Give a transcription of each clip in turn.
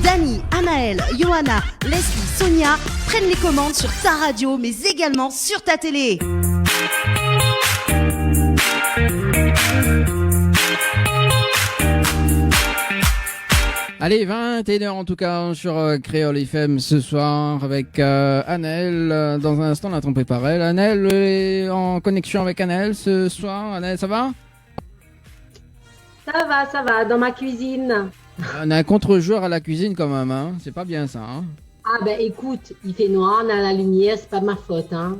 Dani, Anaël, Johanna, Leslie, Sonia prennent les commandes sur ta radio, mais également sur ta télé. Allez, 21h en tout cas sur Créole FM ce soir avec Anaël. Dans un instant, on attend préparé. Anaël est en connexion avec Anaël ce soir. Anaël, ça va? Ça va, dans ma cuisine. On a un contre-joueur à la cuisine quand même, hein. C'est pas bien ça, hein. Ah ben écoute, il fait noir, on a la lumière, c'est pas ma faute, hein.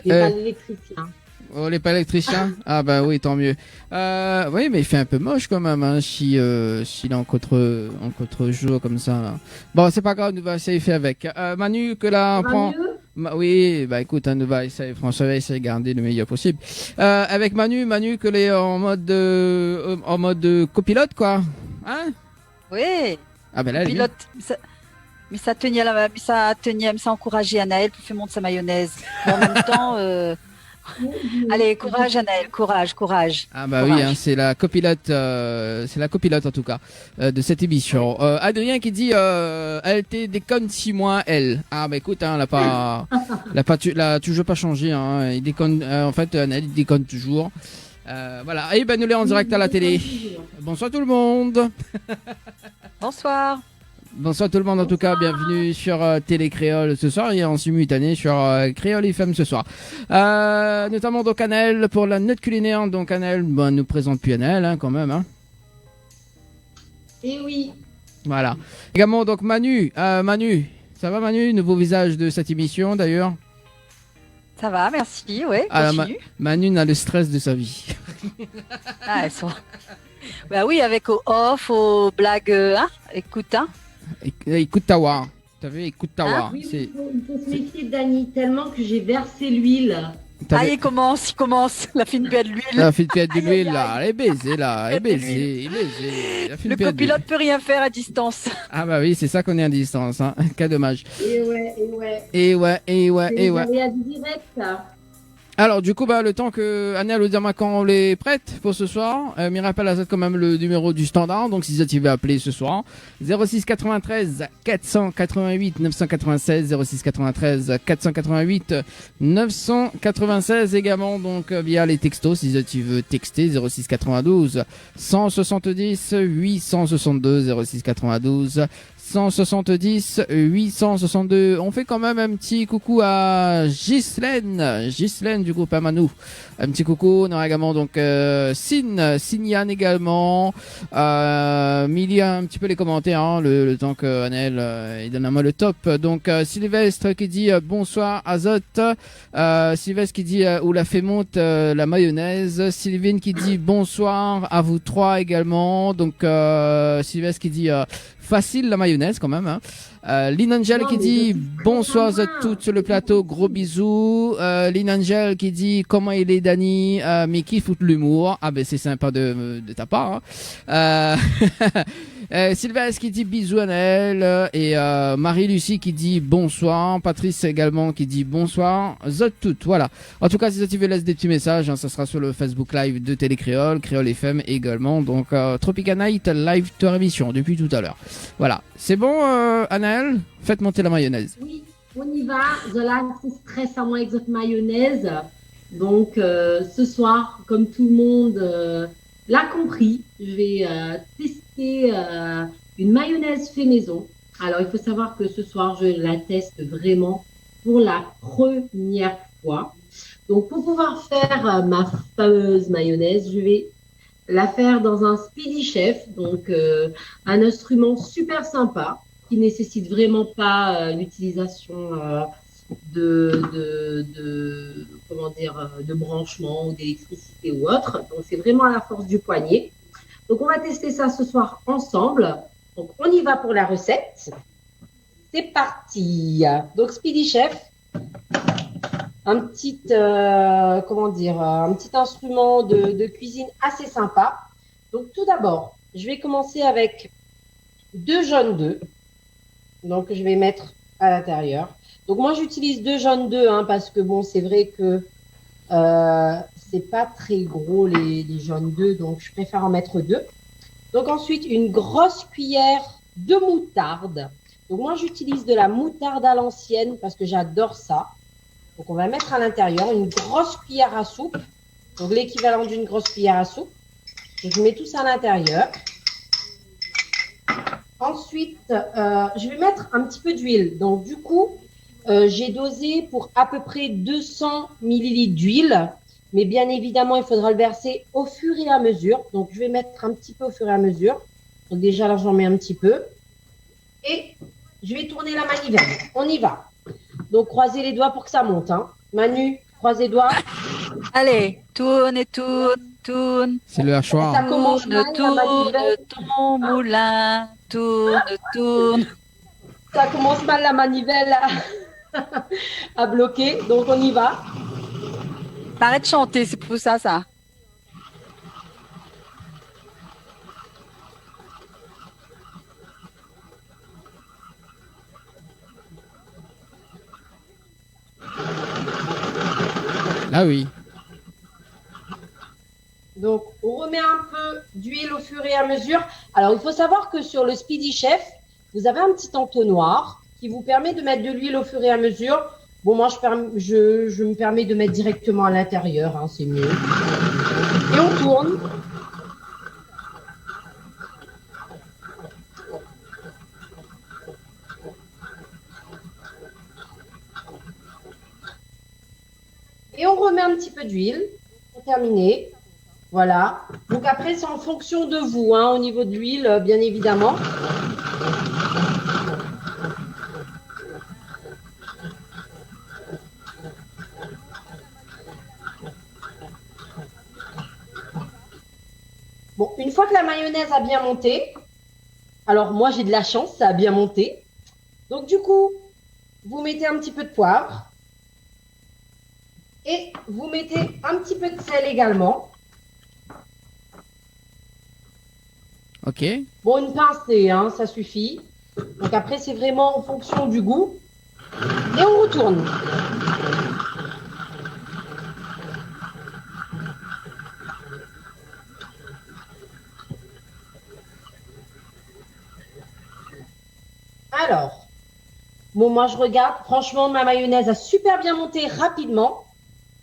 Il n'est pas l'électricien. Oh, il n'est pas électricien? Ah bah oui, tant mieux. Oui, mais il fait un peu moche quand même, hein, s'il est en contre-jour comme ça. Là. Bon, c'est pas grave, nous va essayer de faire avec. Manu, que là, on prend... Oui, bah écoute, nous va essayer, François va essayer de garder le meilleur possible. Avec Manu, que l'est en mode copilote, quoi. Hein? Oui. Ah ben là, pilote. Mais ça tenait ça encourageait Anaël pour faire monter sa mayonnaise. Mais en même temps, allez, courage Anaël, courage. Ah bah courage. Oui, hein, c'est la copilote en tout cas de cette émission. Adrien qui dit elle te déconne 6 mois elle. Ah bah écoute, hein, l'a toujours pas changé. Hein, il déconne. En fait, Anaël il déconne toujours. Voilà. Et ben nous l'est en direct à la télé. Bonsoir tout le monde. Bonsoir. Bonsoir tout le monde en tout cas, bienvenue sur Télé Créole ce soir et en simultané sur Créole FM ce soir. Notamment donc Anaël pour la note culinaire. Donc Anaël, nous présente plus Anaël hein, quand même. Hein. Eh oui. Voilà. Également donc Manu. Manu, ça va Manu? Nouveau visage de cette émission d'ailleurs. Ça va, merci, ouais. Alors, Manu a le stress de sa vie. Ah, elles sont... Bah oui, avec au off, aux blagues, hein, écoute, hein. Écoute Tawa. T'as vu, écoute Tawa. Ah, oui, il faut se méfier de Dani tellement que j'ai versé l'huile. Ah, il commence, la fine pièce de l'huile. La fine pièce de l'huile, là, elle est baisée, là, elle est baisée. Le copilote peut rien faire à distance. Ah bah oui, c'est ça qu'on est à distance, hein. Quel dommage. Et ouais. direct. Alors du coup le temps que Anaël Audermacan les prête pour ce soir, m'y rappelle à ça quand même le numéro du standard, donc si vous avez appelé ce soir 06 93 488 996 06 93 488 996 également donc via les textos si tu veux texter 06 92 170 862 06 92 170 862. On fait quand même un petit coucou à Ghislaine du groupe Amanou. Un petit coucou. On a également donc Signan également. Milly un petit peu les commentaires hein, le temps que Anaël il donne à moi le top. Donc Sylvestre qui dit bonsoir Azote. Sylvestre qui dit où la fait monte la mayonnaise. Sylvine qui dit bonsoir à vous trois également. Donc Sylvestre qui dit facile la mayonnaise quand même. Hein. Lynn Angel qui dit bonsoir à toutes sur le plateau, gros bisous. Lynn Angel qui dit comment il est Dani, mais qui fout l'humour. Ah ben c'est sympa de ta part. Hein. Sylvestre qui dit bisous à Anaël et Marie-Lucie qui dit bonsoir. Patrice également qui dit bonsoir. Zot toutes, voilà. En tout cas, si tu veux laisser des petits messages, hein, ça sera sur le Facebook Live de Télé Créole, Créole FM également. Donc Tropica Night Live Tour émission depuis tout à l'heure. Voilà, c'est bon Anaël, faites monter la mayonnaise. Oui, on y va. Zola, c'est stress à moi avec votre mayonnaise. Donc ce soir, comme tout le monde l'a compris, je vais tester une mayonnaise fait maison. Alors, il faut savoir que ce soir, je la teste vraiment pour la première fois. Donc, pour pouvoir faire ma fameuse mayonnaise, je vais la faire dans un Speedy Chef, donc un instrument super sympa qui nécessite vraiment pas l'utilisation de branchement ou d'électricité ou autre. Donc, c'est vraiment à la force du poignet. Donc, on va tester ça ce soir ensemble. Donc, on y va pour la recette. C'est parti. Donc, Speedy Chef, un petit instrument de cuisine assez sympa. Donc, tout d'abord, je vais commencer avec 2 jaunes d'œufs. Donc, je vais mettre à l'intérieur. Donc, moi, j'utilise 2 jaunes d'œufs hein, parce que, bon, c'est vrai que c'est pas très gros les jaunes d'œufs, donc je préfère en mettre 2. Donc, ensuite, une grosse cuillère de moutarde. Donc moi, j'utilise de la moutarde à l'ancienne parce que j'adore ça. Donc on va mettre à l'intérieur une grosse cuillère à soupe. Donc l'équivalent d'une grosse cuillère à soupe. Donc, je mets tout ça à l'intérieur. Ensuite, je vais mettre un petit peu d'huile. Donc du coup, j'ai dosé pour à peu près 200 ml d'huile. Mais bien évidemment, il faudra le verser au fur et à mesure. Donc je vais mettre un petit peu au fur et à mesure. Donc déjà là, j'en mets un petit peu. Et je vais tourner la manivelle. On y va. Donc croisez les doigts pour que ça monte. Hein. Manu, croise les doigts. Allez, tourne et tourne, tourne. C'est le hachoir. Ça commence Tourne, mal, la tourne manivelle. ton moulin. Tourne, tourne. Ça commence mal la manivelle à bloquer. Donc on y va. Arrête de chanter, c'est pour ça, ça. Là, oui. Donc, on remet un peu d'huile au fur et à mesure. Alors, il faut savoir que sur le Speedy Chef, vous avez un petit entonnoir qui vous permet de mettre de l'huile au fur et à mesure. Bon, moi, je me permets de mettre directement à l'intérieur, hein, c'est mieux. Et on tourne. Et on remet un petit peu d'huile pour terminer. Voilà. Donc après, c'est en fonction de vous, hein, au niveau de l'huile, bien évidemment. Bon, une fois que la mayonnaise a bien monté, alors moi j'ai de la chance, ça a bien monté. Donc du coup, vous mettez un petit peu de poivre. Et vous mettez un petit peu de sel également. Ok. Bon, une pincée, hein, ça suffit. Donc après, c'est vraiment en fonction du goût. Et on retourne. Alors, bon, moi je regarde. Franchement, ma mayonnaise a super bien monté rapidement.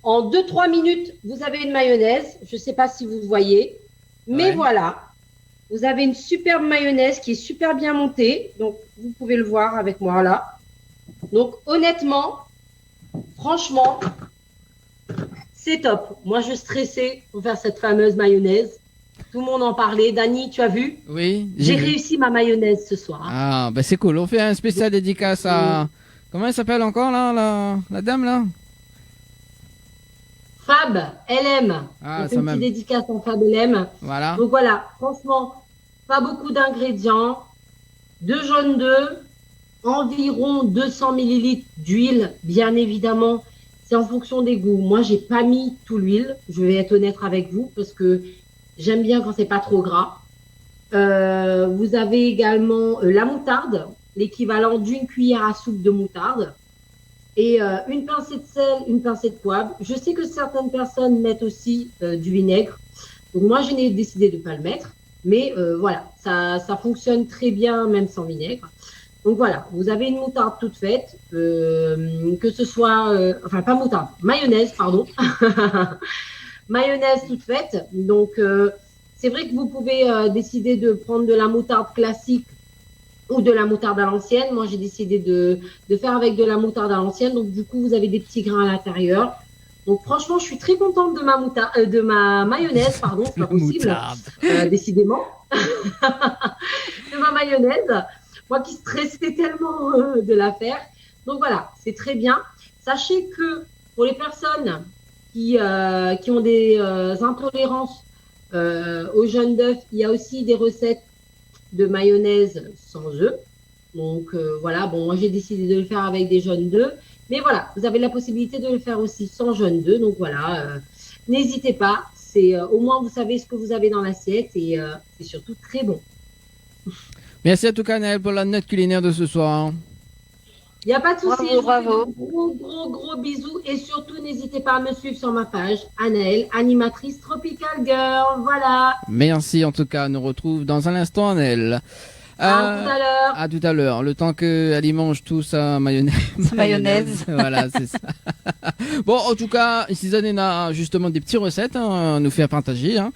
En 2-3 minutes, vous avez une mayonnaise. Je ne sais pas si vous voyez. Mais Ouais. voilà. Vous avez une superbe mayonnaise qui est super bien montée. Donc, vous pouvez le voir avec moi là. Donc, honnêtement, franchement, c'est top. Moi, je stressais pour faire cette fameuse mayonnaise. Tout le monde en parlait. Dani, tu as vu? Oui. J'ai vu. réussi ma mayonnaise ce soir. Ah, bah c'est cool. On fait un spécial dédicace à. Comment elle s'appelle encore là, la dame là? Fab, LM. Ah, On fait ça une même. petite dédicace en Fab LM. Voilà. Donc voilà, franchement, pas beaucoup d'ingrédients. 2 jaunes d'œufs, environ 200 ml d'huile, bien évidemment. C'est en fonction des goûts. Moi, j'ai pas mis tout l'huile. Je vais être honnête avec vous parce que j'aime bien quand c'est pas trop gras. Vous avez également la moutarde, l'équivalent d'une cuillère à soupe de moutarde. Et une pincée de sel, une pincée de poivre. Je sais que certaines personnes mettent aussi du vinaigre. Donc moi, je n'ai décidé de ne pas le mettre. Mais voilà, ça fonctionne très bien même sans vinaigre. Donc voilà, vous avez une moutarde toute faite. Que ce soit... enfin, pas moutarde, mayonnaise, pardon. Mayonnaise toute faite. Donc, c'est vrai que vous pouvez décider de prendre de la moutarde classique ou de la moutarde à l'ancienne. Moi, j'ai décidé de faire avec de la moutarde à l'ancienne. Donc, du coup, vous avez des petits grains à l'intérieur. Donc, franchement, je suis très contente de ma de ma mayonnaise, pardon, c'est pas possible, décidément. De ma mayonnaise. Moi qui stressais tellement de la faire. Donc, voilà, c'est très bien. Sachez que pour les personnes qui ont des intolérances aux jaunes d'œufs, il y a aussi des recettes de mayonnaise sans œufs. Donc voilà, bon, moi j'ai décidé de le faire avec des jaunes d'œufs. Mais voilà, vous avez la possibilité de le faire aussi sans jaune d'œufs. Donc voilà, n'hésitez pas. C'est au moins vous savez ce que vous avez dans l'assiette et c'est surtout très bon. Merci à tout cas, Naël, pour la note culinaire de ce soir. Il n'y a pas de souci. Bravo, bravo. Je vous fais de gros bisous et surtout n'hésitez pas à me suivre sur ma page, Anaëlle, animatrice Tropical Girl. Voilà. Merci en tout cas. On nous retrouve dans un instant, Naël. À tout à l'heure. À tout à l'heure. Le temps qu'elle y mange tout sa mayonnaise. Sa mayonnaise. Voilà, c'est ça. Bon, en tout cas, Suzanne a justement des petites recettes à nous faire partager. Hein.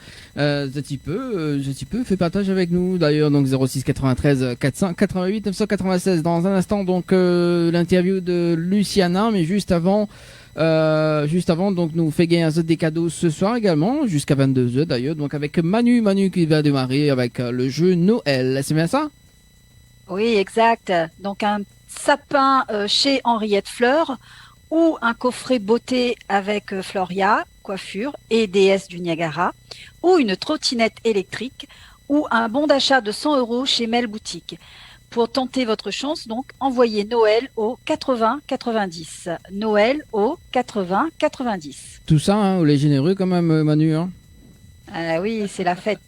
Si tu peux, fais partage avec nous. D'ailleurs, donc 06 93 488 996. Dans un instant, donc l'interview de Luciana, mais juste avant, donc nous fait gagner des cadeaux ce soir également, jusqu'à 22h d'ailleurs. Donc avec Manu qui va démarrer avec le jeu Noël. C'est bien ça? Oui, exact. Donc un sapin chez Henriette Fleur ou un coffret beauté avec Floria, coiffure et déesse du Niagara, ou une trottinette électrique, ou un bon d'achat de 100 € chez Mel Boutique. Pour tenter votre chance, donc, envoyez Noël au 80 90. Noël au 80 90. Tout ça, hein, les généreux quand même, Manu. Hein. Ah oui, c'est la fête.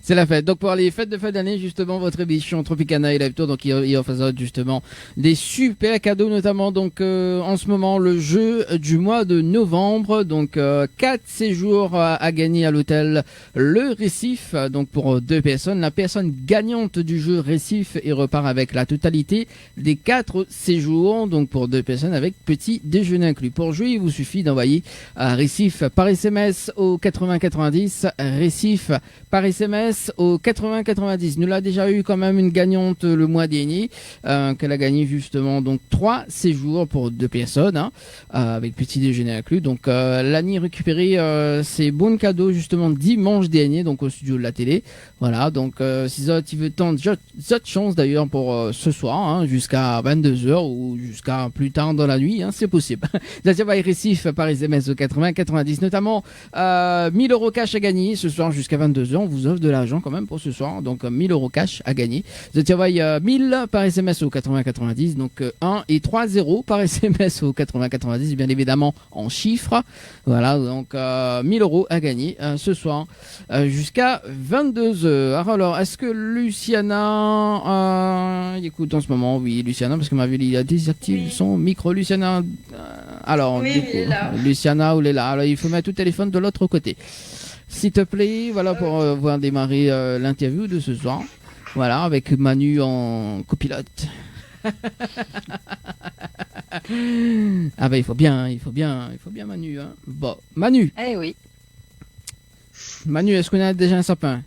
C'est la fête. Donc pour les fêtes de fin d'année, justement, votre émission Tropicana et Live Tour, donc il offre justement des super cadeaux, notamment donc en ce moment le jeu du mois de novembre, donc 4 séjours à gagner à l'hôtel Le Récif, donc pour 2 personnes. La personne gagnante du jeu Récif et repart avec la totalité des 4 séjours, donc pour 2 personnes avec petit déjeuner inclus. Pour jouer, il vous suffit d'envoyer Récif par SMS au 80 90. Récif par SMS au 80 90. Nous l'a déjà eu quand même une gagnante le mois dernier qu'elle a gagné justement donc 3 séjours pour 2 personnes hein, avec petit déjeuner inclus. Donc l'année récupérée ses bons cadeaux justement dimanche dernier donc au studio de la télé. Voilà donc si tu veux tenter cette chance d'ailleurs pour ce soir hein, jusqu'à 22h ou jusqu'à plus tard dans la nuit hein, c'est possible. Ça va Récif par SMS au 80 90 notamment 1000 € cash à gagner ce soir jusqu'à 22h. On vous offre de l'argent quand même pour ce soir. Donc 1000 € cash à gagner. Vous envoyez 1000 par SMS au 80 90. Donc 1 et 3 0 par SMS au 80 90. Bien évidemment en chiffres. Voilà. Donc 1000 € à gagner ce soir jusqu'à 22h. Alors est-ce que Luciana écoute en ce moment? Oui, Luciana, parce que ma ville il a désactivé son micro. Luciana. Alors oui, du coup, là. Luciana ou là. Alors il faut mettre tout le téléphone de l'autre côté. S'il te plaît, voilà pour voir démarrer l'interview de ce soir. Voilà, avec Manu en copilote. Ah ben il faut bien Manu. Hein. Bon, Manu. Eh oui. Manu, est-ce qu'on a déjà un sapin?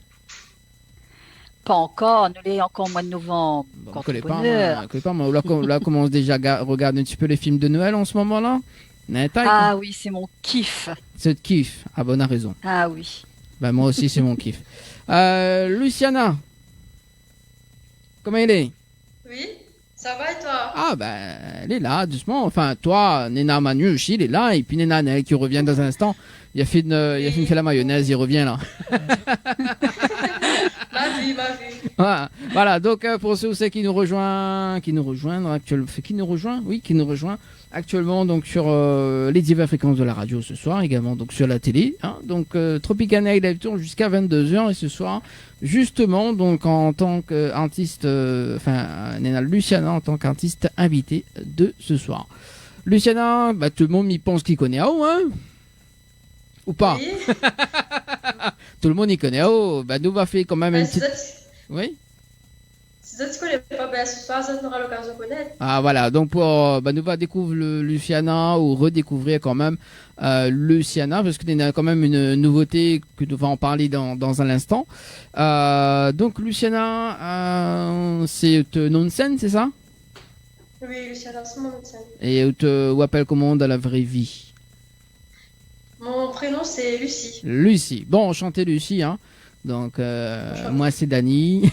Pas encore, nous l'est encore au mois de novembre. Bon, Encore on connaît du pas, bonheur. on connaît pas, mais là commence déjà à regarder un petit peu les films de Noël en ce moment-là. Ah oui, c'est mon kiff. C'est de kiff. Ah bon, on a raison. Ah oui. Ben moi aussi c'est mon kiff. Luciana, comment elle est? Oui, ça va et toi? Ah ben elle est là doucement. Enfin toi, Nena Manu aussi il est là et puis Nena Nel qui revient dans un instant. Il a fait la mayonnaise, il revient là. Ma vie. Voilà, donc pour ceux qui nous rejoignent actuellement donc sur les diverses fréquences de la radio ce soir, également donc sur la télé, hein, donc Tropicana Live Tour jusqu'à 22h et ce soir justement donc en tant qu'artiste, Nena Luciana en tant qu'artiste invité de ce soir. Luciana, bah tout le monde y pense qu'il connaît AO, hein? Ou pas? Oui. Tout le monde y connaît AO, bah nous va faire quand même une petite... Oui? Si tu ne connais pas, ben, ce soir, ça n'aura l'occasion de connaître. Ah voilà, donc pour nous va découvrir Luciana ou redécouvrir quand même Luciana parce qu'il y a quand même une nouveauté que nous allons en parler dans un instant. Donc Luciana, c'est nom de scène, c'est ça? Oui, Luciana, c'est mon nom de scène. Et ou appelle comment dans la vraie vie? Mon prénom, c'est Lucie. Lucie. Bon, enchantée Lucie, hein. Donc, moi, c'est Dani.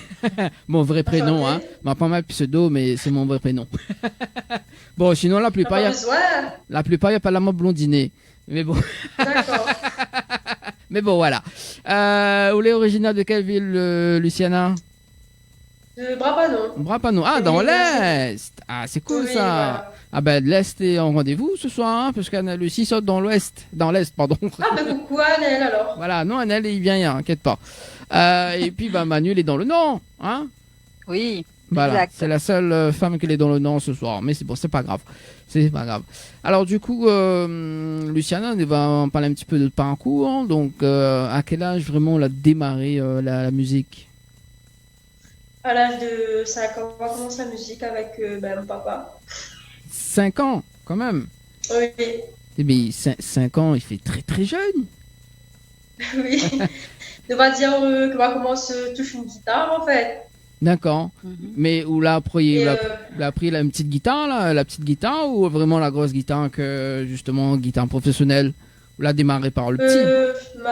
Mon vrai prénom, hein. Ma pas ma pseudo, mais c'est mon vrai prénom. Bon, sinon, la plupart, il n'y a pas la mode blondinée. Mais bon. D'accord. Mais bon, voilà. Vous êtes originaire de quelle ville, Luciana? De Brabant. Brabant. Ah, dans l'Est. Ah, c'est cool, Oui, ça. voilà. Ah, ben, l'Est est en rendez-vous ce soir, hein, parce qu'Anna Lucie saute dans l'Ouest. Dans l'Est, pardon. Ah, ben coucou Annelle alors. Voilà, non, Annelle, il vient rien, inquiète pas. Et puis, bah, Manu, il est dans le Nord, hein. Oui. Voilà, Exact. c'est la seule femme qui est dans le Nord ce soir, mais c'est bon, c'est pas grave. C'est pas grave. Alors, du coup, Luciana, on va en parler un petit peu de parcours. Hein. Donc, à quel âge vraiment on a démarré la musique? À l'âge de 5 ans, on a commencé la musique avec mon papa. 5 ans, quand même. Oui, Eh bien, 5 ans, il fait très très jeune. oui. On va dire que moi commence touche une guitare en fait. D'accord. Mais où là, après, Et, il a pris la petite guitare, là, la petite guitare, ou vraiment la grosse guitare, que justement, guitare professionnelle, ou l'a démarré par le petit?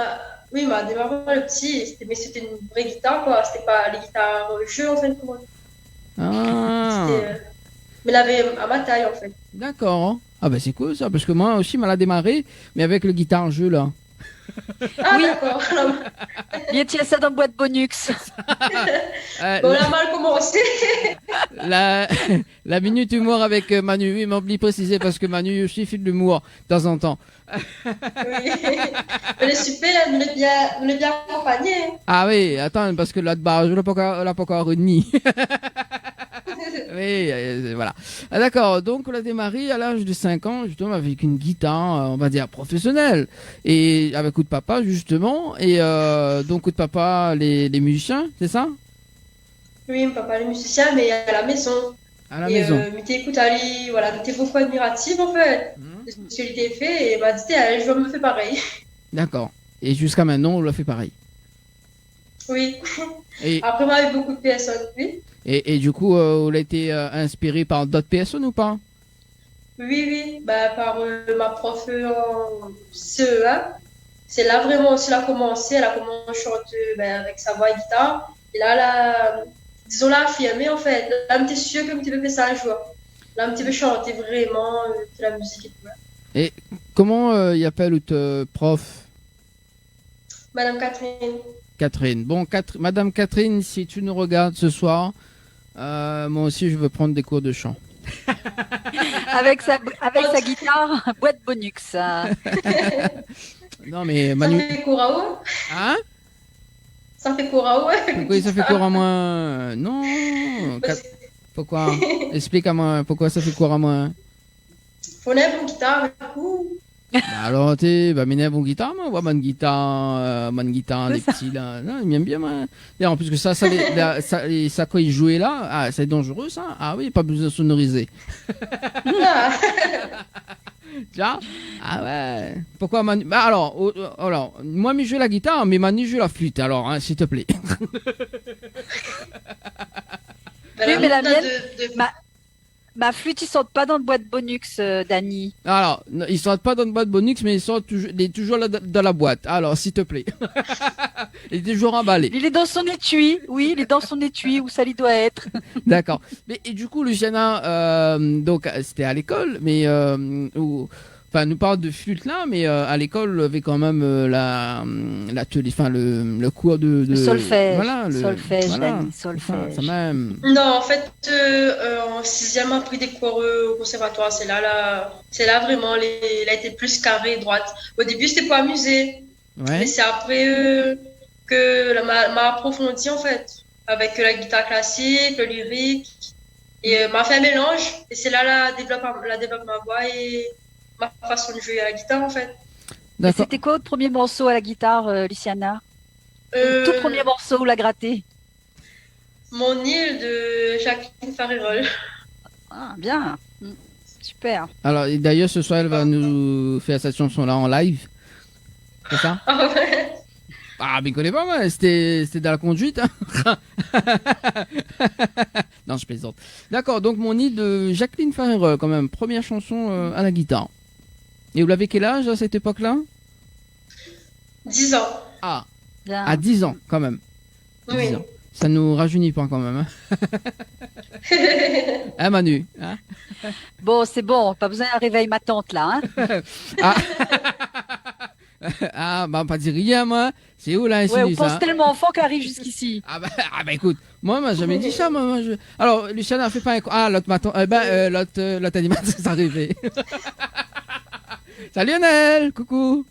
Oui, m'a démarré par le petit, mais c'était une vraie guitare quoi. C'était pas les guitares jeu en fait pour moi. Ah, Mais elle avait à ma taille en fait. d'accord. Ah bah c'est cool ça, parce que moi aussi, m'a l'a démarré, mais avec le guitare-jeu, là. Ah Oui. d'accord. Bien, tiens ça dans boîte Bonux. Bon, on a mal commencé. la, la minute humour avec Manu, oui, m'a oublié de préciser, parce que Manu aussi fait de l'humour, de temps en temps. Oui. Elle est super, elle nous est bien accompagnée. Ah oui, attends, parce que là-bas, je l'ai pas encore ennemi. Oui, voilà. Ah, d'accord, donc on a démarré à l'âge de 5 ans, justement, avec une guitare, on va dire, professionnelle. Et avec coup de papa, justement. Et donc, coup de papa, les musiciens, c'est ça? Oui, mon papa est musicien, mais à la maison. À la maison. Mais écoute, Ali, voilà, il était beaucoup admiratif en fait. De ce qu'il était fait, et il m'a dit, allez, je vais me faire pareil. D'accord. Et jusqu'à maintenant, on l'a fait pareil. Oui. Et, Après, moi, avec beaucoup de personnes, oui. et du coup, on a été inspiré par d'autres personnes ou pas? Oui, bah, par ma prof en CE1. C'est là vraiment aussi elle a commencé. Elle a commencé à chanter avec sa voix et guitare. Et là, disons, là, affirmé en fait. Là, elle était sûre que tu peux faire ça un jour. Là, un petit peu chanter vraiment de la musique et tout. Et comment il appelle votre prof? Madame Catherine. Catherine. Bon, Madame Catherine, si tu nous regardes ce soir, moi aussi, je veux prendre des cours de chant. avec sa guitare, boîte Bonux. Non, mais Manu. Ça fait cours à où? Hein? Ça fait cours à où? Pourquoi ça fait cours à moi? Non. Pourquoi? Explique à moi. Pourquoi ça fait cours à moi? Faut une guitare, du coup. Bah, alors, m'énerve mon guitare, moi. Ouais, bonne guitare, des petits, là. Non, il m'aime bien, moi. Et en plus que ça, quand il jouait là, ah, c'est dangereux, ça. Ah oui, pas besoin de sonoriser. Ah. Tu vois? Ah ouais. Pourquoi Manu? Bah alors, moi, je joue la guitare, mais Manu joue la flûte, alors, hein, s'il te plaît. Oui, mais la mienne, ma flûte, ils sortent pas dans le boîte Bonux, Dani. Alors, ils sortent pas dans le boîte Bonux, mais ils sortent toujours là, dans la boîte. Alors, s'il te plaît. Il est toujours emballé. Il est dans son étui, oui, il est dans son étui où ça lui doit être. D'accord. Mais et du coup, Luciana, donc c'était à l'école, mais nous parle de flûte là, mais à l'école, il y avait quand même le cours de Le solfège. Voilà, Solfège, voilà, Dani, solfège. ça même. Non, en fait, en sixième, on a pris des cours au conservatoire. C'est là vraiment, il a été plus carré, droite. Au début, c'était pour amuser. Ouais. Mais c'est après que m'a approfondi, en fait, avec la guitare classique, le lyrique. Et m'a fait un mélange. Et c'est là la développe ma voix et ma façon de jouer à la guitare, en fait. Et c'était quoi votre premier morceau à la guitare, Luciana? Le tout premier morceau, la gratter. Mon île de Jacqueline Farerol. Ah, bien. Super. Alors, et d'ailleurs, ce soir, elle va nous faire cette chanson-là en live. C'est ça? Ah ouais. Ah, mais connais pas, moi. C'était dans la conduite. Hein. Non, je plaisante. D'accord, donc mon île de Jacqueline Farerol, quand même. Première chanson à la guitare. Et vous l'avez quel âge à cette époque-là? 10 ans. Ah, Bien. à 10 ans, quand même. Oui. 10 ans. Ça nous rajeunit pas, quand même. Hein, Manu? Hein? Bon, c'est bon, pas besoin d'un réveil ma tante là. Hein. Ah. Ah, bah, pas dire rien, moi. C'est où, là, Ouais, on insinue, pense ça? tellement enfant qu'elle arrive jusqu'ici. Ah bah écoute, moi jamais dit ça, moi. Alors, Luciana fait pas un... Ah, l'autre matin, l'autre animateur, c'est arrivé. Salut Lionel, coucou.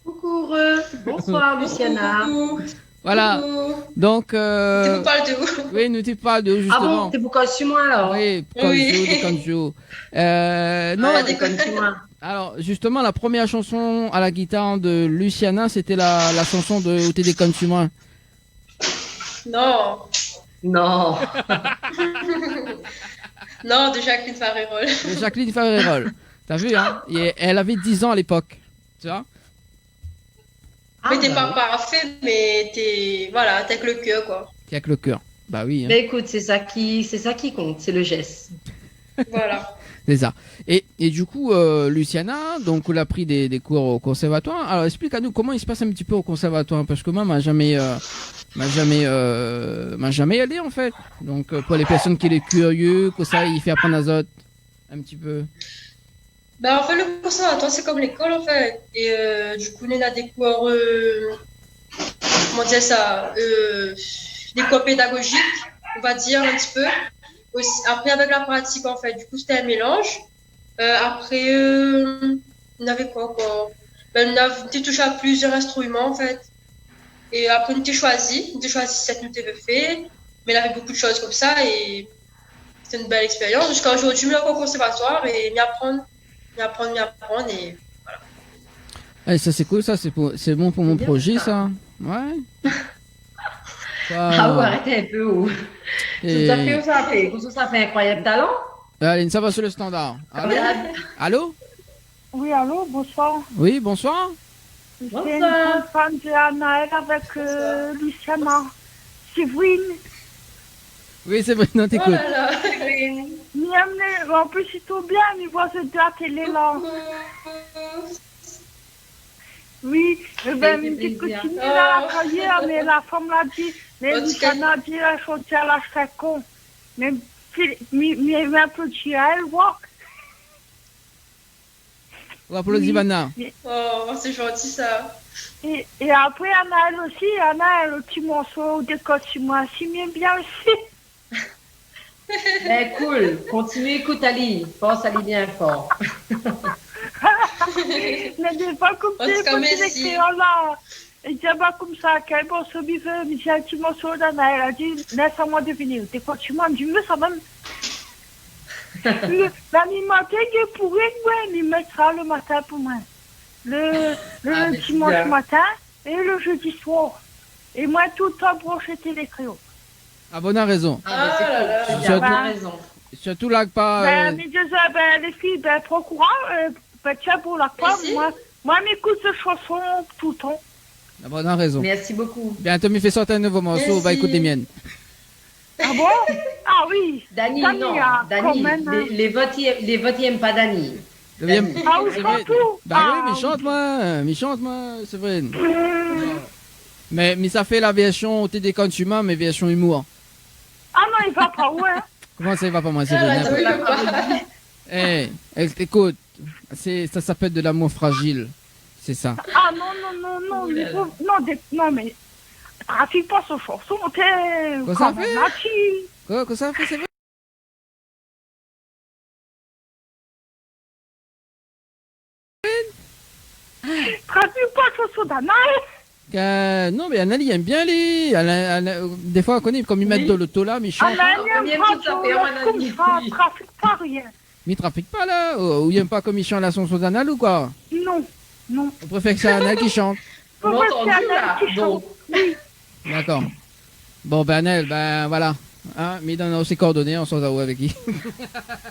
Coucou, bonsoir Luciana. Coucou. Voilà, Coucou. donc... Tu vous parles de où? Oui, nous t'es pas de Ah justement. bon, t'es beaucoup sur moi alors? Oui, Oui. Kanjo. Non, Ah, des Comme sur moi. alors justement, la première chanson à la guitare de Luciana, c'était la chanson de Où t'es des connes sur moi. Non. Non. Non, de Jacqueline Farérol. De Jacqueline Farérol. T'as vu, hein? Et elle avait 10 ans à l'époque. Tu vois? Ah, Mais t'es bah pas parfait, mais voilà, t'as que le cœur, quoi. Qui a que le cœur. Bah oui, hein. Mais écoute, c'est ça qui compte, c'est le geste. Voilà. C'est ça. Et du coup, Luciana, donc, elle a pris des cours au conservatoire. Alors, explique à nous comment il se passe un petit peu au conservatoire, parce que moi, m'a jamais allé, en fait. Donc, pour les personnes qui sont curieux, que ça, il fait apprendre aux autres un petit peu. Ben, en fait, le conservatoire, c'est comme l'école, en fait. Et du coup, on a des cours, comment dire ça, des cours pédagogiques, on va dire un petit peu. Aussi, après, avec la pratique, en fait, du coup, c'était un mélange. Après, on avait quoi encore? Ben, on était touché à plusieurs instruments, en fait. Et après, on était choisi cette nous avait fait. Mais il y avait beaucoup de choses comme ça et c'était une belle expérience. Jusqu'à aujourd'hui, je me au conservatoire et m'y apprendre. Et Eh, ça, c'est cool, ça, c'est bon pour mon bien, projet, ça. ça. Ouais. Ah ouais, arrêtez un peu. Oh. Et... Ça fait incroyable talent. Allez, ça va sur le standard. Allô? Allô? Oui, allô, bonsoir. Oui, bonsoir. C'est une Bonsoir. grande fan de Anaël avec Luciana. Séverine. Oui, c'est vrai, non, oh t'écoutes. là là. En plus, ils sont bien, ils voient de la télé là. Oui, eh ben, Ça fait me dit que plaisir. tu n'es là la carrière, mais la femme l'a dit, mais En tout Luciana a dit, elle chantait à la con. Mais un peu de à elle, voir. On applaudit Oui. Vanna. Oh, c'est gentil ça. Et après, Anaël aussi, Anaël, le petit morceau de costume, si bien aussi. Ben, cool. Continue, écoute Ali. Pense Ali bien fort. Mais des fois comme En ça, tout cas, quand merci. il écrit là, il dit pas comme ça, quel morceau il veut, mais j'ai un petit morceau d'Anaël, elle a dit, laisse-moi deviner. Des fois, tu m'as dit, mais ça même. L'animateur qui est pourri, ouais, il mettra le matin pour moi. Le Ah, mais c'est dimanche bien. matin et le jeudi soir. Et moi, tout le temps branché télécréo. Ah, bonne raison. Ah, ben, c'est Ah là là. cool. Je Tu as suis bien raison. Surtout là que pas. Ben, mes deux, les filles, ben, prends courant, ben, tiens, pour la fois, Merci. moi, m'écoute cette chanson tout le temps. La bonne raison. Merci beaucoup. Bientôt, il fait sortir un nouveau morceau, on va Merci. écouter les miennes. Ah bon? Ah oui. Dani, Dani, non. ah, Dani, quand même, hein. les votes, ils aiment pas Dani. Deuxième- Ah oui, c'est vrai. surtout. Bah Ah, oui, mais chante-moi, c'est vrai. Hum. Mais ça fait la version au TD Consumer, mais version humour. Ah non, il va pas, ouais. Comment ça, il va pas moi, c'est Ah là, vrai. t'as vu ou pas? Eh, écoute, ça s'appelle de l'amour fragile. C'est ça. Ah non, Oh là là. non, mais trafique pas ce chanson, t'es Quoi quand ça même fait natif. Quoi ça fait, c'est vrai? Trafique pas ce chanson d'Anaël. Non, mais Anneli aime bien les. Des fois, on connaît comme ils mettent Oui. de l'auto là, mais ils chantent. Anaël on aime aime pas tout ça, ton fait, on laisse a comme dit, ça, oui. trafique pas rien. Mais ils trafiquent pas là. Ou ils aiment pas comme ils chantent la chanson d'Anal ou quoi? Non. On préfère que c'est Anal qui chante. On Pourquoi a c'est entendu Anaël là. qui chante? Bon, D'accord. Bon, ben Anel, ben voilà. Hein, mais dans ses coordonnées, on s'en va où avec qui?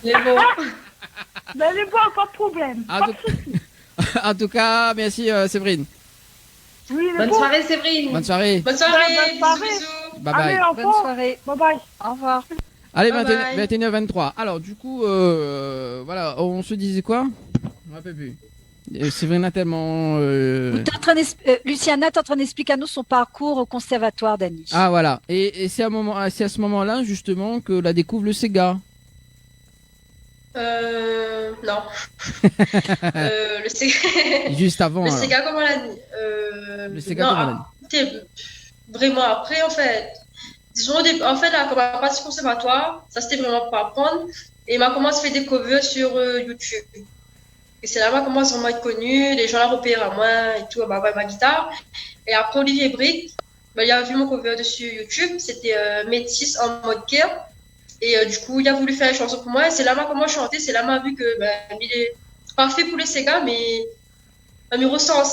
les mots. Mais les bois, pas de problème. En Pas tout... de souci. en tout cas, merci Séverine. Oui, les Bonne bois. soirée, Séverine. Bonne soirée. Bonne soirée. Bonne soirée. Bisous. Bye Allez, bye. au Bonne revoir. soirée. Bye bye. Au revoir. Allez, Bye 21h23. Alors, du coup, voilà, on se disait quoi? Je me rappelle plus. Séverine a tellement. Luciana est en train d'expliquer à nous son parcours au conservatoire d'Annie. Ah, voilà. Et c'est à ce moment-là, justement, que la découvre le Sega. Non. Le Sega. Juste avant. Le alors. Sega, comment l'a dit Le Sega, non, comment on l'a dit? vraiment après, en fait. Disons, en fait, là, quand on a passé au conservatoire, ça c'était vraiment pour apprendre. Et m'a commencé à faire des covers sur YouTube. Et c'est là que m'a commencé vraiment à être connue, les gens la repèrent à moi et tout, à ma guitare. Et après, Olivier Brick, il a vu mon cover dessus YouTube, c'était Métis en mode care. Et du coup, il a voulu faire une chanson pour moi. Et c'est là que m'a commencé à chanter, c'est là que m'a vu que il est parfait pour les Sega, mais il me ressemble,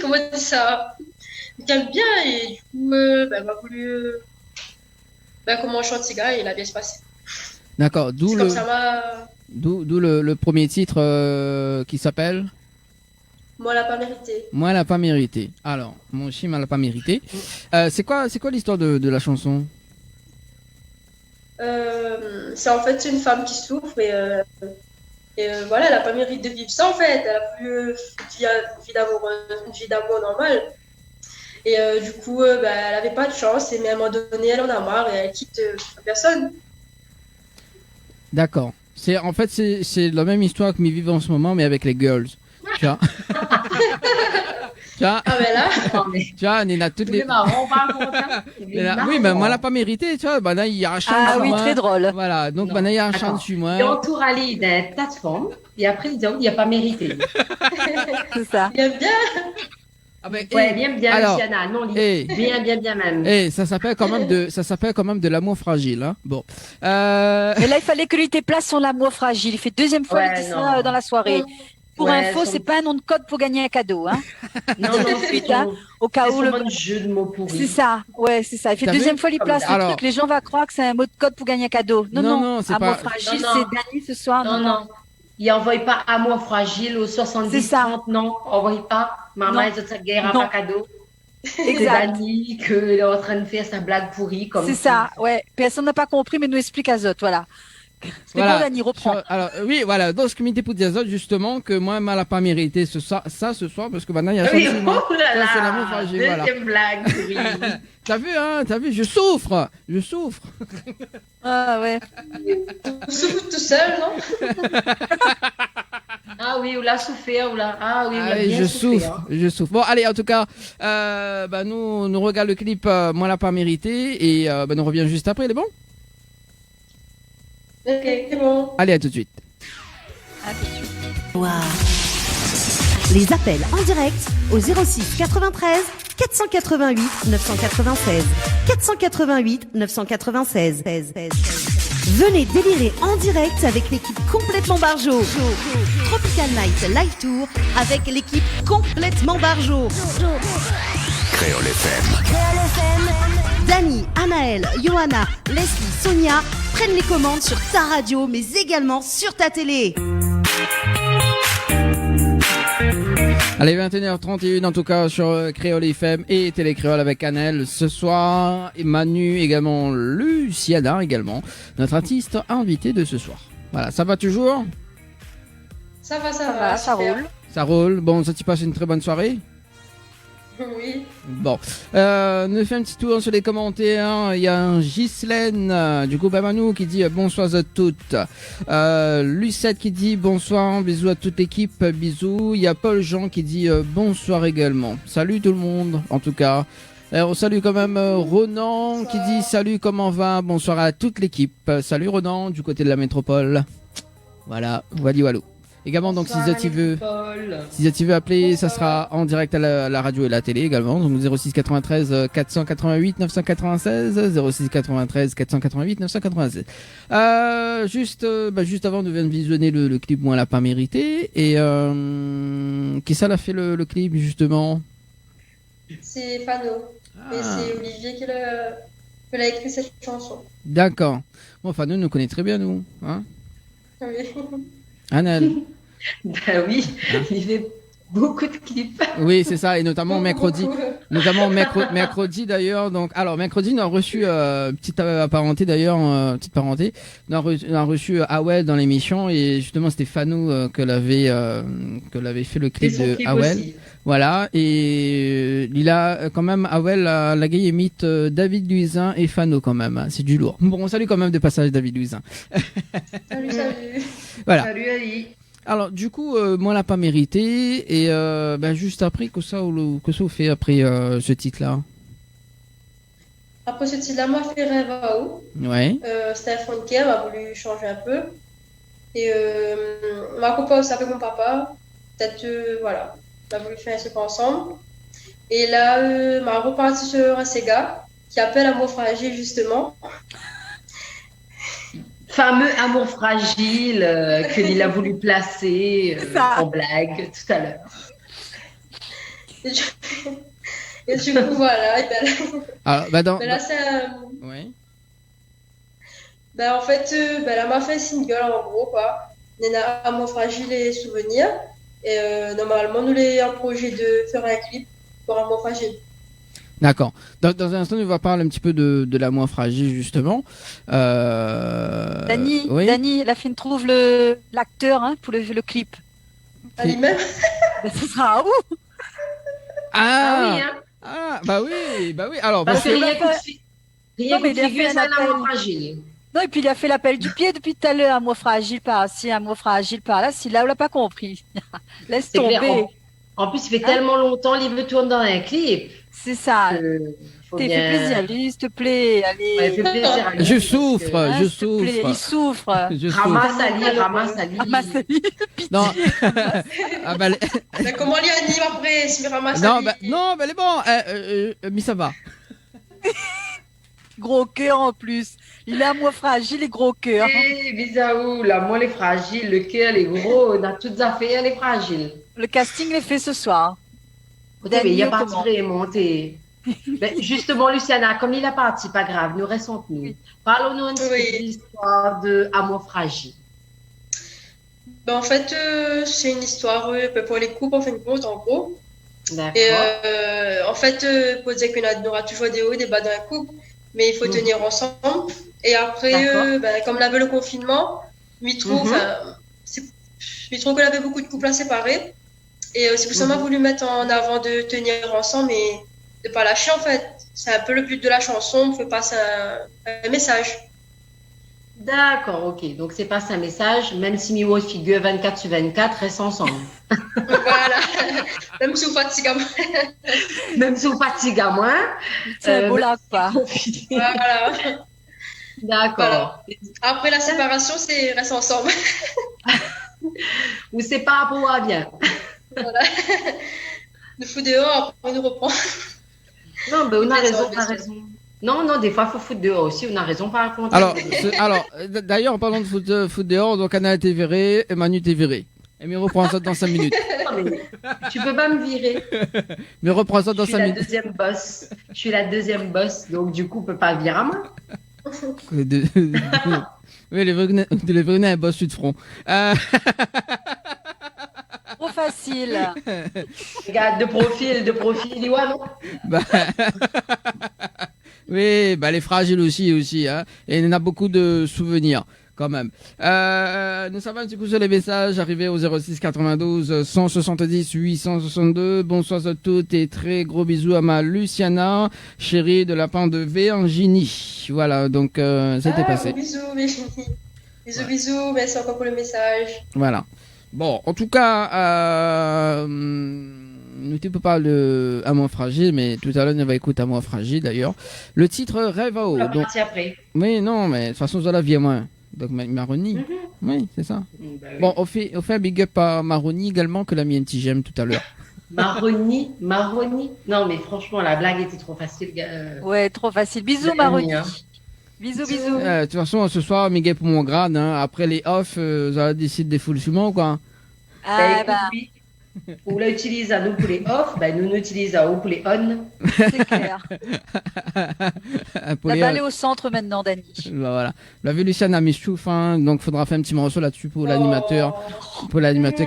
comment on dit ça. Il m'aime bien et du coup, m'a voulu comment je chante Siga, il a bien se passé. D'accord. D'où C'est le, comme ça, d'où le premier titre qui s'appelle moi, elle a pas mérité. Moi, elle a pas mérité. Alors, mon chim, elle a pas mérité. C'est quoi l'histoire de la chanson? C'est en fait une femme qui souffre et voilà, elle a pas mérité de vivre ça en fait. Elle a voulu une vie d'amour normale. Et du coup, elle avait pas de chance. Et mais à un moment donné, elle en a marre et elle quitte la personne. D'accord. En fait, c'est la même histoire que mes vivons en ce moment, mais avec les girls. Tu vois? Tu vois, Ah ben là, tu vois, Nina, toutes les. marrant, par contre. Hein. Oui, mais moi, elle a pas mérité, tu vois. Bah, là, il y a un chant Ah dessus oui, moi. très drôle. Voilà. Donc, Non, bah, là, il y a un chant attends. dessus Il moi. entoure Ali d'une plateforme et après il dit il n'y a pas mérité. C'est ça. il aime bien. Ah, ben, Ouais, bien, alors, Luciana. Non, eh. bien même. ça s'appelle quand même de l'amour fragile, hein. Bon. Mais là, il fallait que lui te place sur l'amour fragile. Il fait deuxième fois Ouais, qu'il dit non. ça dans la soirée. Pour Ouais, info, son- c'est pas un nom de code pour gagner un cadeau, hein. Non, Ensuite, hein, au cas c'est où le. sûrement un jeu de mots pourris. C'est ça, ouais, c'est ça. Il fait T'as deuxième vu fois, il place le Alors- truc. Les gens vont croire que c'est un mot de code pour gagner un cadeau. Non, Non, non, non, c'est amour pas- fragile, Non, c'est non. Dani ce soir. Non. Il envoie pas amour fragile au C'est 70 ça. 30, non. Envoie pas. Maman, Non. ils ont sa guerre à Non. pas cadeau. C'est Exact. Dani qu'il est en train de faire sa blague pourrie comme C'est ça, ouais. Personne n'a pas compris, mais nous explique Azot, voilà. C'était Voilà. bon, Dani, reprend. Alors, oui, voilà. Donc, ce qui m'était pour dire ça, justement, que moi, elle n'a pas mérité ce soir, parce que maintenant, il y a Oui, chant dessus moi. oh là Ça, c'est là. l'amour fragile, voilà. Deuxième blague pourrie. T'as vu, je souffre. Ah, ouais. Vous souffrez tout seul, non? Ah oui, ou la souffert, ou la. Ah oui, ou la Allez, bien souffert. je souffre. Bon, allez, en tout cas, nous regarde le clip, moi, elle n'a pas mérité, et nous revient juste après, il est bon? Ok, c'est bon. Allez, à tout de suite. Ah, tout de suite. Waouh. Les appels en direct au 06 93 488 996. 488 996. Venez délirer en direct avec l'équipe complètement Barjo. Tropical Night Live Tour avec l'équipe complètement Barjo. Créole FM. Dani, Anaël, Johanna, Leslie, Sonia prennent les commandes sur ta radio mais également sur ta télé. Allez, 21h31 en tout cas sur Créole FM et Télé Créole avec Annelle ce soir. Et Manu également, Luciana également, notre artiste invité de ce soir. Voilà, ça va toujours? Ça va, Ça va, ça super. roule. Ça roule. Bon, ça t'y passe une très bonne soirée? Oui. Bon, nous fait un petit tour sur les commentaires. Il y a un Ghislaine du groupe Amanou qui dit bonsoir à toutes. Lucette qui dit bonsoir, bisous à toute l'équipe, bisous. Il y a Paul Jean qui dit bonsoir également. Salut tout le monde, en tout cas. On salue quand même Ronan qui dit salut, comment va? Bonsoir à toute l'équipe. Salut Ronan du côté de la métropole. Voilà, walou. Également, donc, si tu veux appeler, ça sera en direct à la radio et la télé également. Donc, 06 93 488 996, 06 93 488 996. Juste avant, nous venons de visionner le clip Moi, elle a pas mérité. Et, qui ça l'a fait le clip, justement? C'est Fano. Et c'est Olivier qui l'a écrit cette chanson. D'accord. Bon, enfin, nous connaît très bien, nous. Hein? Oui. Annelle. Ben oui, il fait beaucoup de clips. Oui, c'est ça. Et notamment mercredi. Beaucoup. Notamment mercredi d'ailleurs. Donc, alors mercredi, on a reçu petite parenté d'ailleurs, petite parenté. On a reçu Awel dans l'émission et justement c'était Fanou que l'avait fait le clip de Awel. Voilà. Et il a quand même Awel la gay imite David Luisin et Fano quand même. Hein. C'est du lourd. Bon, on salue quand même de passage David Luisin. Salut. Voilà. Salut Ali. Alors du coup, moi elle n'a pas mérité et juste après que ça vous fait après ce titre-là. Après ce titre-là, m'a fait rêve à où. Ouais. Stéphane Kerr a voulu changer un peu. Et ma copain aussi avec mon papa. Peut-être, voilà, on a voulu faire un truc ensemble. Et là, m'a reparti sur un Sega qui appelle Amour Fragile justement. Fameux amour fragile qu'il a voulu placer en blague tout à l'heure. Et du coup, voilà. Et ben, Alors, là, c'est ouais. En fait, là, elle m'a fait un single en gros, quoi. Nena, Amour fragile et souvenirs. Et normalement, nous avons un projet de faire un clip pour Amour fragile. D'accord. Dans un instant, on va parler un petit peu de l'amour fragile, justement. Dani, oui. Dani, la fine trouve l'acteur pour le clip. Elle-même. Ce sera où? Ah, oui, hein. ah, bah oui. Alors, Parce que rien Non, mais que il a figure, fait c'est un un amour appel. fragile. Non, et puis il a fait l'appel du pied depuis tout à l'heure. Un mot fragile par-ci, un mot fragile par-là. Si là, on l'a pas compris. Laisse C'est clair. tomber. En plus, ça fait tellement longtemps qu'il veut tourner dans un clip. C'est ça. Faut T'es bien- fait plaisir, lui, s'il te plaît. Allez. Ouais, fait plaisir à lui, je parce que- souffre, Hein, je s'il te plaît, souffre. il souffre. Je souffre. Ramasse à lui. Ramasse lui. Non. Ah, bah, Mais comment lui anime après, si me ramasse non, à lui? non, elle est bon. Mais ça va. Gros cœur en plus. Il a un mot fragile et gros cœur. Eh, Bisaou, la moelle est fragile, le cœur est gros, on a toutes affaires, elle est fragile. Le casting est fait ce soir. Écoutez, mais il n'y a Daniel, pas de comment vraiment. Justement, Luciana, comme il a parti, pas grave, nous restons nous. Oui. Parlons-nous un petit peu Oui. de l'histoire de Amour fragile. En fait, c'est une histoire pour les couples, en fin de compte, en gros. D'accord. Et en fait, pour dire qu'il y aura toujours des hauts et des bas dans un couple, mais il faut tenir ensemble. Et après, D'accord. comme on avait le confinement, je trouve qu'on avait beaucoup de couples à séparer. Et c'est pour ça qu'on a voulu mettre en avant de tenir ensemble et de pas lâcher, en fait. C'est un peu le but de la chanson, on fait passer un message. D'accord, ok. Donc, c'est pas un message, même si Miwo figure 24/24, reste ensemble. Voilà. Même si vous fatiguez, Même si vous fatiguez à moins. C'est un beau lac, pas. voilà. D'accord. Après la séparation, c'est reste ensemble. Ou c'est pas pour moi bien. Voilà. Nous fout dehors, après nous reprend. Non, ben on a Bien sûr, raison, on bien a sûr. raison. Non, des fois, il faut foutre dehors aussi, on a raison par rapport à Alors, d'ailleurs, en parlant de foot dehors, donc Anna a été virée et Manu t'est viré. Et mais reprends ça dans 5 minutes. Tu peux pas me virer. Mais reprends ça dans Je suis 5 la minutes. deuxième boss. Je suis la deuxième boss, donc du coup, on peut pas virer à moi. Oui, les vrais un boss de front. Trop facile. Regarde, de profil, Iwa, non? Bah, oui, bah les fragiles aussi, hein. Et il y en a beaucoup de souvenirs, quand même. Nous savons un petit coup sur les messages arrivés au 06 92 170 862. Bonsoir à toutes et très gros bisous à ma Luciana, chérie de la part de Virginie. Voilà, donc c'était passé. Bisous, Virginie. Bisous, merci encore pour le message. Voilà. Bon, en tout cas, nous ne peux pas le Amour fragile, mais tout à l'heure, on va écouter Amour fragile d'ailleurs. Le titre Rêve à On eau. va Donc, partir après. oui, non, mais de toute façon, ça la vie à moi. Donc, Maroni. Oui, c'est ça. Bah oui. Bon, on fait un big up à Maroni également que la mienne j'aime tout à l'heure. Maroni. Non, mais franchement, la blague était trop facile. Ouais, trop facile. Bisous, Dani, Maroni. hein. Bisous. De toute façon, ce soir, big up pour mon grade. Hein. Après les off, ça décide des foules suivants, quoi. Ah, Écoute, oui. On l'utilise à nous pour les off, ben nous l'utilisons à nous pour les on. c'est clair. Pour La les balle est au centre maintenant, Dani. Bah, voilà. La vu Luciana Michouf, hein, donc faudra faire un petit morceau là-dessus pour l'animateur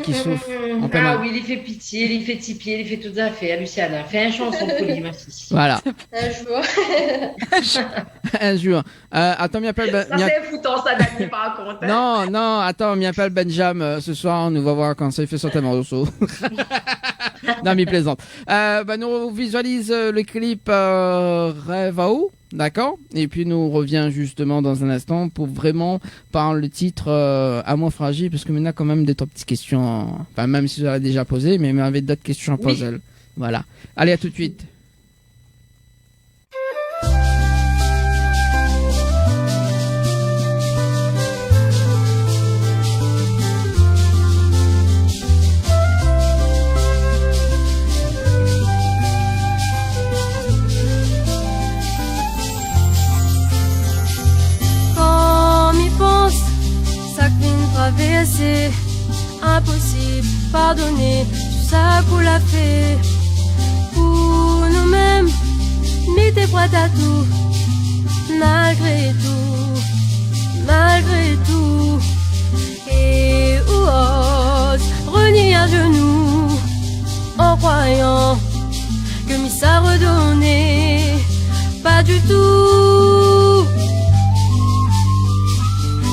qui souffre. En plein Ah mal. oui, il fait pitié, il fait tipier, il fait toutes affaires. Luciana, fais un chanson pour lui, ma fille. Voilà. Un jour. Un jour. Attends, m'y appelle. Ça, c'est foutant, ça, Dani, par contre. hein. Non, attends, m'y appelle Benjam ce soir. On va voir quand ça il fait sortir un morceau. Non, mais il plaisante. Nous visualise le clip Rêve à eau, d'accord. Et puis nous revient justement dans un instant pour vraiment parler le titre Amour fragile, parce que maintenant quand même des petites questions. Enfin, même si je l'ai déjà posé, mais il avait d'autres questions à poser. Elle. Voilà. Allez, à tout de suite. Quand m'y pense, ça vient traverser, impossible pardonner tout ça qu'on l'a fait. Pour nous-mêmes, m'y t'es prête à tout, malgré tout, malgré tout. Et où ose renier à genoux en croyant que m'y ça redonner. Pas du tout.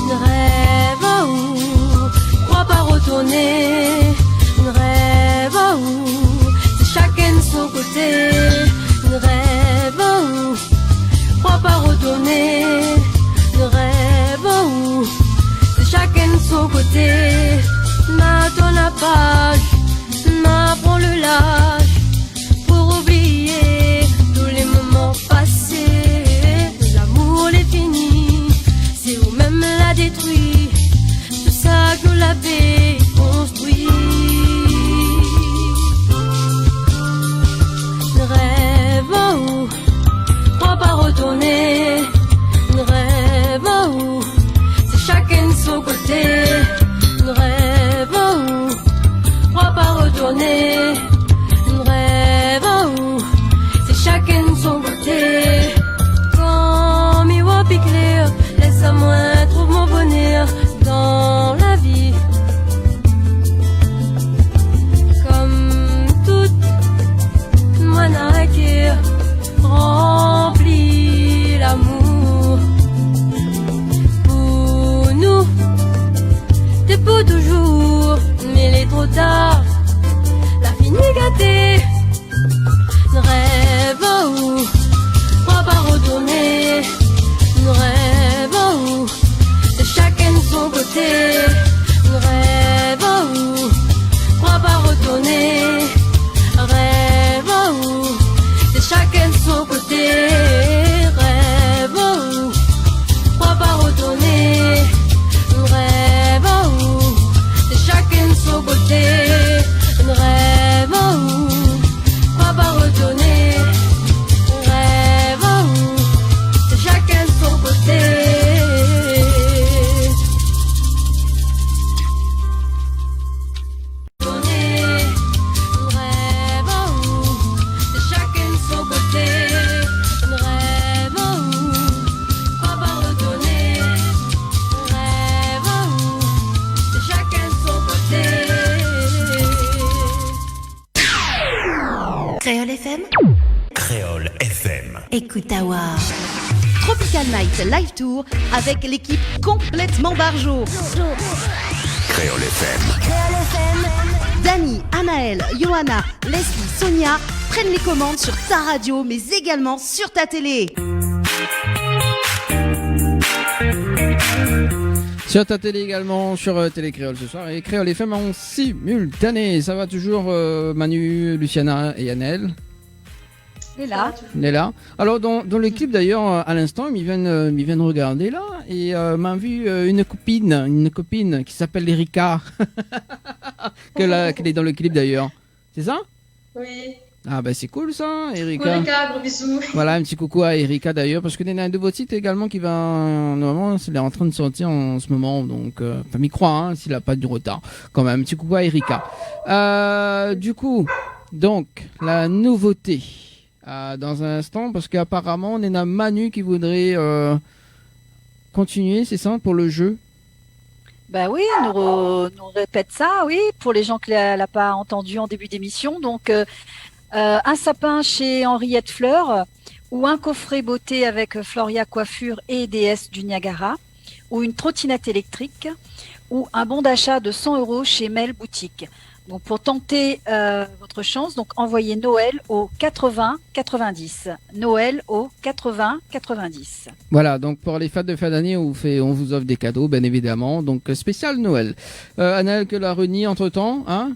Ne rêve à où, crois pas retourner. Ne rêve à où, c'est chacun de son côté. Ne rêve à où, crois pas retourner. Ne rêve à où, c'est chacun de son côté. M'attends la page, m'apprends le lâche pour oublier tous les moments passés. L'amour l'est fini, c'est où même l'a détruit. Tout ça que l'avait construit. Ne rêve à où, crois pas retourner. Ne rêve à où, c'est chacun de son côté. Ne rêve à où, crois pas retourner. Ne rêve à où, c'est chacun de son côté. Quand mi voix clair, laisse à moi trouve mon bonheur dans la vie. Comme toute moi qui remplit l'amour. Pour nous, t'es pour toujours, mais il est trop tard. La fini gâtée. Ne rêve à où, crois pas retourner. Ne rêve à où, c'est chacun de son côté. Ne rêve à où, crois pas retourner. Rêve à où, c'est chacun de son côté. Rêve à où, crois pas retourner. Rêve à où, c'est chacun de son côté. Rêve à où, crois pas retourner. Rêve à où, c'est chacun de son côté. Rêve à où, c'est chacun de son côté. Rêve à où, crois pas retourner. Rêve à où, c'est chacun de son côté. Créole FM, Créole FM. écoute Awa. Tropical Night Live Tour avec l'équipe complètement barjo. Créole FM. Dani, Anaël, Johanna, Leslie, Sonia prennent les commandes sur ta radio mais également sur ta télé. Sur ta télé également, sur Télé Créole ce soir. Et Créole FM en simultané. Ça va toujours Manu, Luciana et Annelle. Et là, On est là. Alors dans le clip d'ailleurs, à l'instant, ils viennent regarder là. Et m'a vu une copine qui s'appelle Erika. Qu'elle est dans le clip d'ailleurs. C'est ça? Oui. Ah bah c'est cool ça, Coucou Erika. Erika, gros bisous. Voilà, un petit coucou à Erika d'ailleurs, parce que il y a un nouveau titre également qui va, normalement, c'est en train de sortir en ce moment, donc, enfin, m'y croit, hein, s'il a pas du retard. Quand même, un petit coucou à Erika. Du coup, donc, la nouveauté, dans un instant, parce qu'apparemment, on a Manu qui voudrait, continuer, c'est ça, pour le jeu? bah oui, nous répète ça, oui, pour les gens qui l'a pas entendu en début d'émission. Donc, un sapin chez Henriette Fleur ou un coffret beauté avec Floria Coiffure et déesse du Niagara ou une trottinette électrique ou un bon d'achat de 100 € chez Mel Boutique. Donc pour tenter votre chance, donc envoyez Noël au 80 90. Noël au 80 90. Voilà, donc pour les fêtes de fin d'année, on vous offre des cadeaux, bien évidemment. Donc spécial Noël. Annelle, que la renie entre-temps, hein?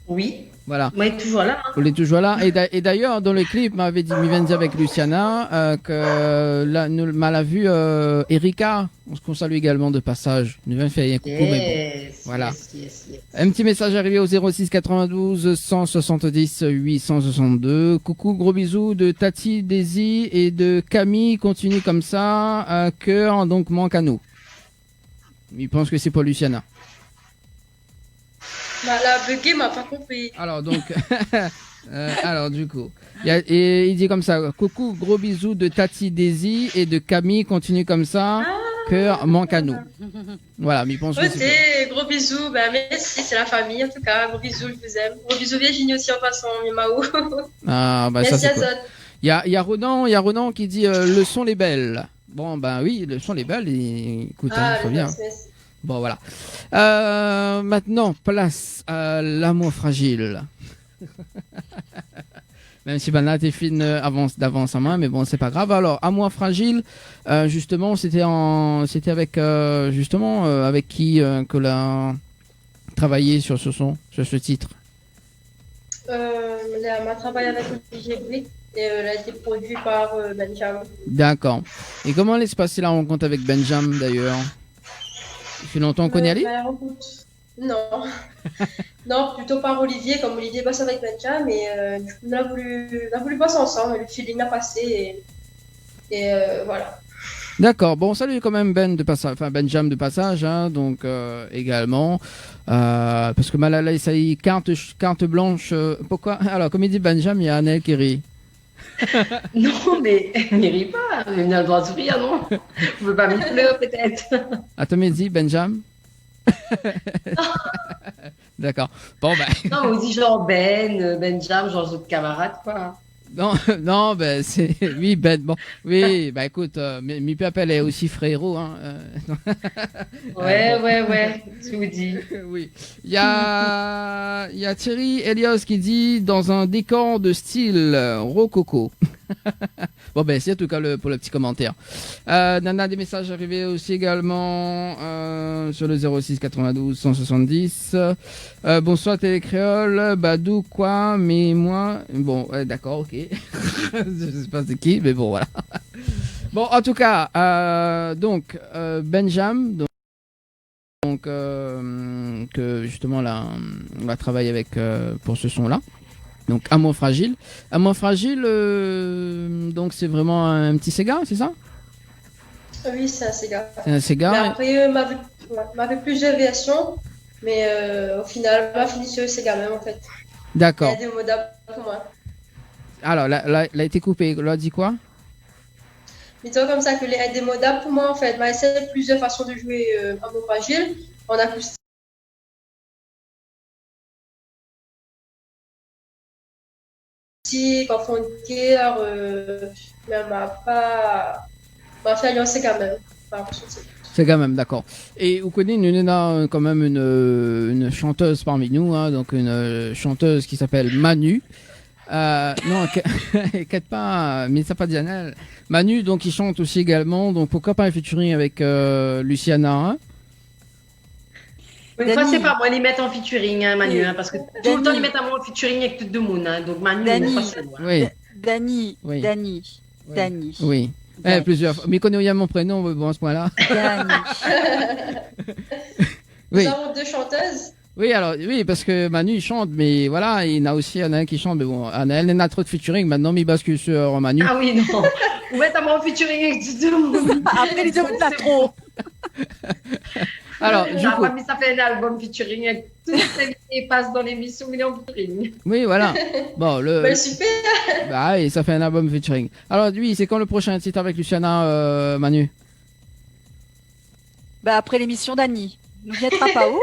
Oui, Voilà. moi, toujours là. Hein. On est toujours là. Et d'ailleurs, dans le clip, m'avait dit avec Luciana que nous l'a vu Erika. On se salue également de passage. Nous venons faire un coucou. Mais bon. Voilà. Yes. Un petit message arrivé au 06 92 170 862. Coucou, gros bisous de Tati, Daisy et de Camille. Continue comme ça. Cœur, donc manque à nous. Il pense que c'est pour Luciana. Bah, la buguée m'a pas compris. Alors donc, alors du coup, il dit comme ça. Coucou, gros bisous de Tati, Daisy et de Camille. Continue comme ça. Ah, cœur manque à nous. Voilà, mais il pense que c'est... Côté, gros bisous. Ben, merci, c'est la famille en tout cas. Gros bisous, je vous aime. Gros bisous Virginie aussi en passant, Mao. Ah, bah ça Merci c'est à cool. Zod. Il y a Ronan qui dit le son les belles. Bon, ben oui, le son les belles, et... écoute, hein, faut bien. Merci. Bon, voilà. Maintenant, place à l'amour fragile. Même si ben là, tes filles d'avance en main, mais bon, c'est pas grave. Alors, amour fragile, justement, c'était avec, avec qui que l'a travaillé sur ce son, sur ce titre. Elle m'a travaillé avec Olivier Blick et elle a été produite par Benjamin. D'accord. Et comment allait se passer la rencontre avec Benjamin, d'ailleurs? Il fait longtemps qu'on connaît Ali? Non. Non, plutôt par Olivier, comme Olivier bosse avec Benjamin, mais du coup, on a voulu bosser ensemble, le feeling a passé et voilà. D'accord, bon, salut quand même Benjamin de passage, hein, donc également, parce que Malala, ça y est, carte blanche, pourquoi? Alors, comme il dit Benjamin, il y a Annelle qui rit. Non, mais elle ne rit pas, elle a le droit de sourire, non? Vous ne pouvez pas me pleurer, peut-être. Attends, mais dis Benjamin. D'accord, bon, ben. Non, on dit genre Benjamin, genre d'autres camarades, quoi. Non, ben c'est oui Ben. Bon, oui, bah écoute, mi papa est aussi frérot, hein. Ouais, je vous dis. Oui, il y a Thierry Elios qui dit dans un décor de style rococo. Bon ben c'est en tout cas pour le petit commentaire. Nana, des messages arrivés aussi également sur le 06 92 170. Bonsoir Télécréole, Badou quoi, mais moi bon d'accord, ok. Je sais pas c'est qui, mais bon voilà. Bon en tout cas donc Benjamin donc que justement là on va travailler avec pour ce son là. Donc Amour fragile. Amour fragile, donc c'est vraiment un petit Sega, c'est ça? Oui, c'est un Sega. C'est un Sega. Mais après, m'avait plusieurs versions, mais au final, on a fini sur le Sega même en fait. D'accord. Il y a des modables pour moi. Alors, là, il a été coupé. Là, dit quoi? Disons comme ça que les indémodables pour moi en fait. M'a essayé plusieurs façons de jouer Amour fragile en acoustique. En frontière, mais m'a fait alliancer quand même. C'est quand même, d'accord. Et vous connaissez, nous avons quand même une chanteuse parmi nous, hein, donc une chanteuse qui s'appelle Manu. Non, inquiète pas, mais ça pas Diana. Manu, donc, il chante aussi également, donc pourquoi pas un featuring avec Luciana, hein? Une fois, c'est pas moi, ils mettent en featuring, hein, Manu, hein, parce que tout le temps, ils mettent à moi en featuring avec tout le monde. Hein, donc, Manu, une fois, c'est moi. Oui. Dani. Oui. Plusieurs fois. Mais connais mon prénom, bon, à ce point-là. Oui. Nous avons deux chanteuses. Oui, alors, oui, parce que Manu, il chante, mais voilà, il y en a aussi Anaël qui chante, mais bon, Anaël, il a trop de featuring, maintenant, il bascule sur Manu. Ah oui, non. Vous mettez à moi en featuring avec tout le monde. Après, les hommes de trop. Alors, du coup... ça fait un album featuring avec toutes celles qui passent dans l'émission, mais en featuring. Oui, voilà. Bon, super. Bah oui, ça fait un album featuring. Alors, lui, c'est quand le prochain titre avec Luciana, Manu? Bah, après l'émission d'Annie. Ne viendra pas où?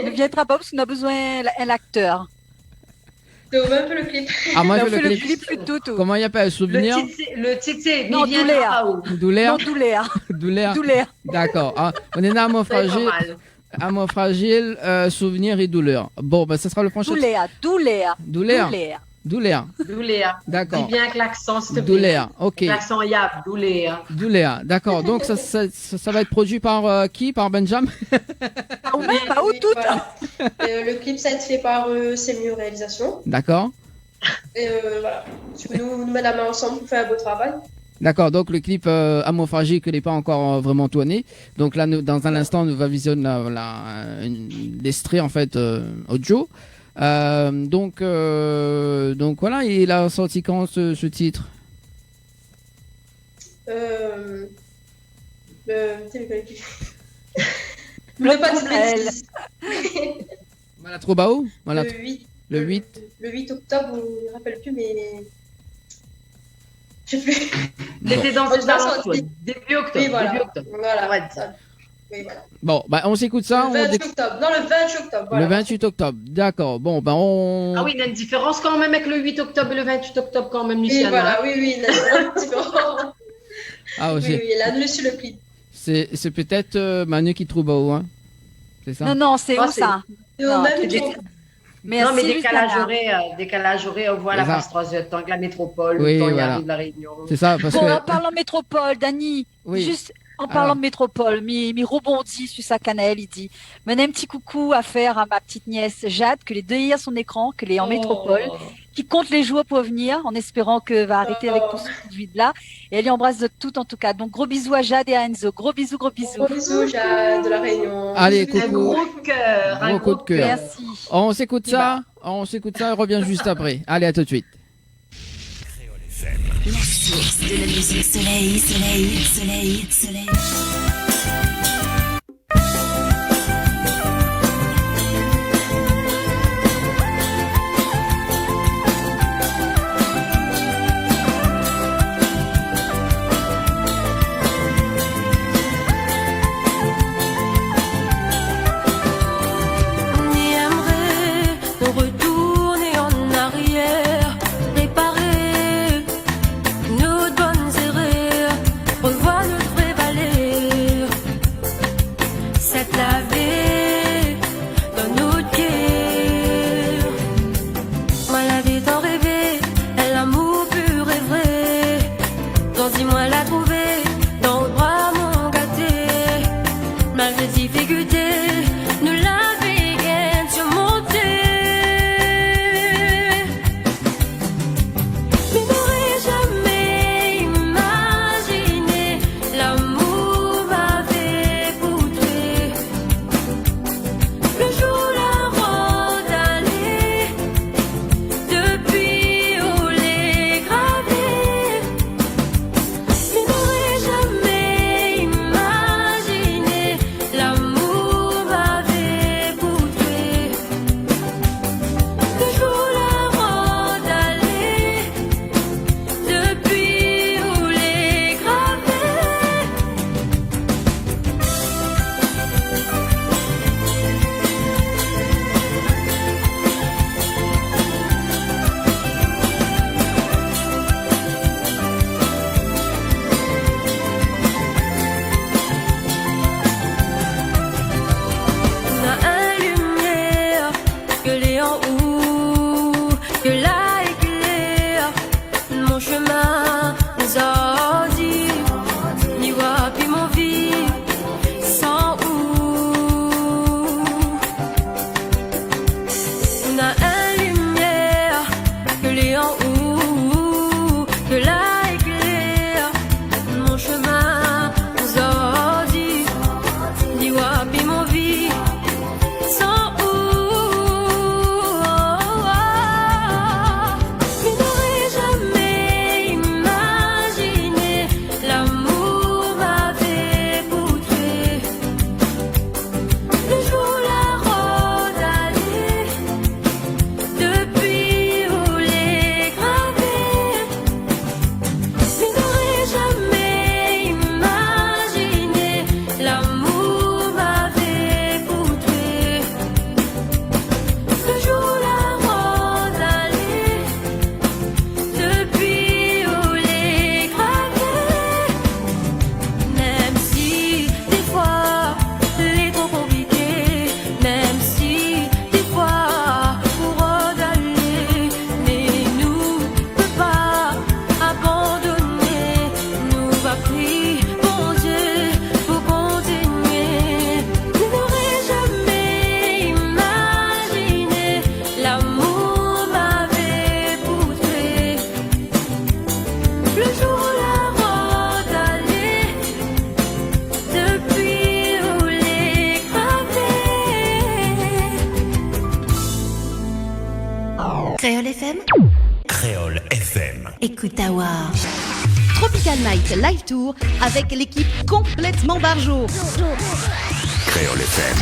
Ne viendra pas parce qu'on a besoin d'un acteur. C'est même peu le clip. Ah, moi, on je fait le le clip. clip plutôt. Comment il y a pas un souvenir? Le titre, c'est Non, Doulea. Doulea. Non, Doulea. Doulea. D'accord. Ah, on est là, Amour fragile. Amour fragile, souvenir et douleur. Bon, bah, ça sera le prochain. Doulea. D'accord. Dis bien avec l'accent, s'il te plaît. Doulea, ok. L'accent Yab, Doulea, d'accord. Donc, ça va être produit par qui? Par Benjamin? Pas où tout. Voilà. Le clip, ça a été fait par C'est mieux réalisation. D'accord. Et voilà. Nous mettons la main ensemble pour faire un beau travail. D'accord, donc le clip Amour fragile qui n'est pas encore vraiment tourné. Donc là, dans un instant, nous va visionner l'extrait en fait audio. Donc voilà, il a sorti quand ce titre? Voilà, trop bas. Voilà. Le 8 octobre, on ne me rappelle plus, mais Je sais plus. L'été dans Bon, ces de toute façon, alentours, début octobre. Oui, voilà. Début octobre. Voilà. On va dire. Ça. Oui, voilà. Bon, bah, on s'écoute ça. Le 28 octobre. Non, le 28 octobre. Voilà. Le 28 octobre. D'accord. Bon, bah, on. Ah oui, il y a une différence quand même avec le 8 octobre et le 28 octobre quand même, Oui, Luciana. voilà, oui, il y a une différence. Ah, Oui, aussi. oui, là, dessus le prix. C'est peut-être Manu qui trouve haut, hein. C'est ça? Non, non, c'est Ah, où c'est- ça? Et au Non, même c'est des- tour. Mais Non, mais si, décalage horaire, on voit la C'est ça. phase 3 heures de temps que la métropole, Oui, le temps il voilà. arrive la Réunion. C'est ça, parce Bon, en que. parlant métropole, Dani, Oui. juste en parlant Alors. de métropole, mi rebondit sur sa cannelle, il dit menez un petit coucou à faire à ma petite nièce Jade, que les deux hier son écran, qu'elle est en métropole, qui compte les jours pour venir, en espérant que va arrêter avec tout ce vide-là. Et elle y embrasse de tout en tout cas. Donc gros bisous à Jade et à Enzo. Gros bisous, gros bisous. Gros bisous, Jade de la Réunion. Allez, Bisous, Un coucou. gros cœur. Gros coup de cœur. Merci. On s'écoute ça. On s'écoute ça et revient juste après. Allez, à tout de suite. La source de la musique. Soleil, soleil, soleil, soleil. On y aimerait retourner en arrière, réparer nos bonnes erreurs, revoir notre vraie valeur, s'être lavé dans notre cœur. Moi la vie t'en rêver, l'amour pur et vrai, dans 10 mois la trouver, dans le bras mon gâté, malgré difficultés. Nous l'avons bien surmonté. Mais n'aurais jamais imaginé l'amour m'avait poutré. Le jour la route allait, depuis où les gravés. Mais n'aurais jamais imaginé l'amour m'avait poutré. Le jour la route allait, depuis où les gravés. On a un lumière que les en haut, que la éclaire mon chemin, les ordis, ni voir puis mon vie sans où. On a un lumière que les en haut, que la éclaire mon chemin, les ordis, ni voir puis mon vie sans où. Mais n'aurais jamais imaginé l'amour m'avait poutré. Le jour la route allait, depuis où les gravés. Mais n'aurais jamais imaginé l'amour m'avait poutré. Le jour la route allait, depuis où les gravés. Même si des fois c'est trop compliqué, même si des fois pour regaler, mais nous peut pas abandonner, nous va prier bon Dieu pour continuer. Je n'aurais jamais imaginé l'amour m'avait poutré. Le jour la route allait, depuis où les gravés. Créole FM. Créole FM. Écoute Awa. Tropical Night Live Tour avec l'équipe complètement barjo. Créole FM.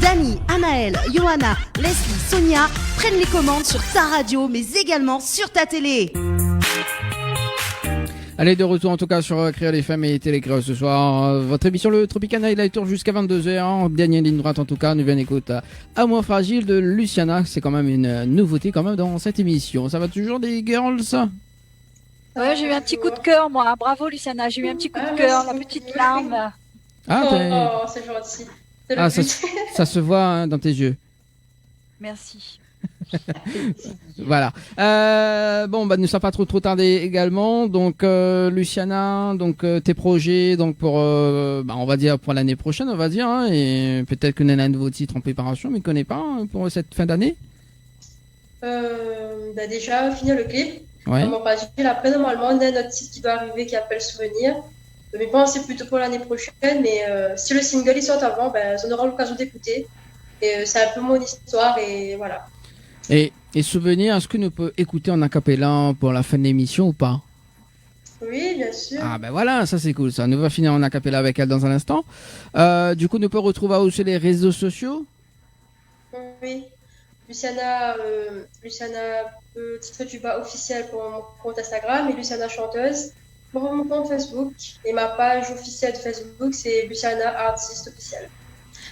Dani, Anaël, Johanna, Leslie, Sonia prennent les commandes sur ta radio mais également sur ta télé. Allez, de retour en tout cas sur Créole FM et Télé Créole ce soir. Votre émission le Tropicana Highlight Tour jusqu'à 22h. Dernière ligne droite en tout cas. Nous venons écouter Amour Fragile de Luciana. C'est quand même une nouveauté quand même dans cette émission. Ça va toujours des girls? Ouais, j'ai eu un petit coup de cœur, moi. Bravo, Luciana. J'ai eu un petit coup de cœur, la petite larme. Oh, c'est gentil. C'est le but. Ça se voit hein, dans tes yeux. Merci. Voilà. Bon, bah, ne sommes pas trop tardé également. Donc, Luciana, donc tes projets, donc pour, on va dire pour l'année prochaine, on va dire, hein, et peut-être qu'on a un nouveau titre en préparation, mais qu'on connaît pas hein, pour cette fin d'année. Déjà finir le clip. Ouais. Amour Fragile. Après, normalement, on a notre titre qui doit arriver qui appelle Souvenir. Mais bon, c'est plutôt pour l'année prochaine. Mais si le single il sort avant, on aura l'occasion d'écouter. Et c'est un peu mon histoire et voilà. Et Souvenir, est-ce que nous peut écouter en acapella pour la fin de l'émission ou pas? Oui, bien sûr. Ah ben voilà, ça c'est cool ça. Nous va finir en acapella avec elle dans un instant. Du coup, nous peut retrouver aussi les réseaux sociaux. Oui. Luciana, titre du bas officiel pour mon compte Instagram et Luciana chanteuse pour mon compte Facebook. Et ma page officielle de Facebook, c'est Luciana Artiste officielle.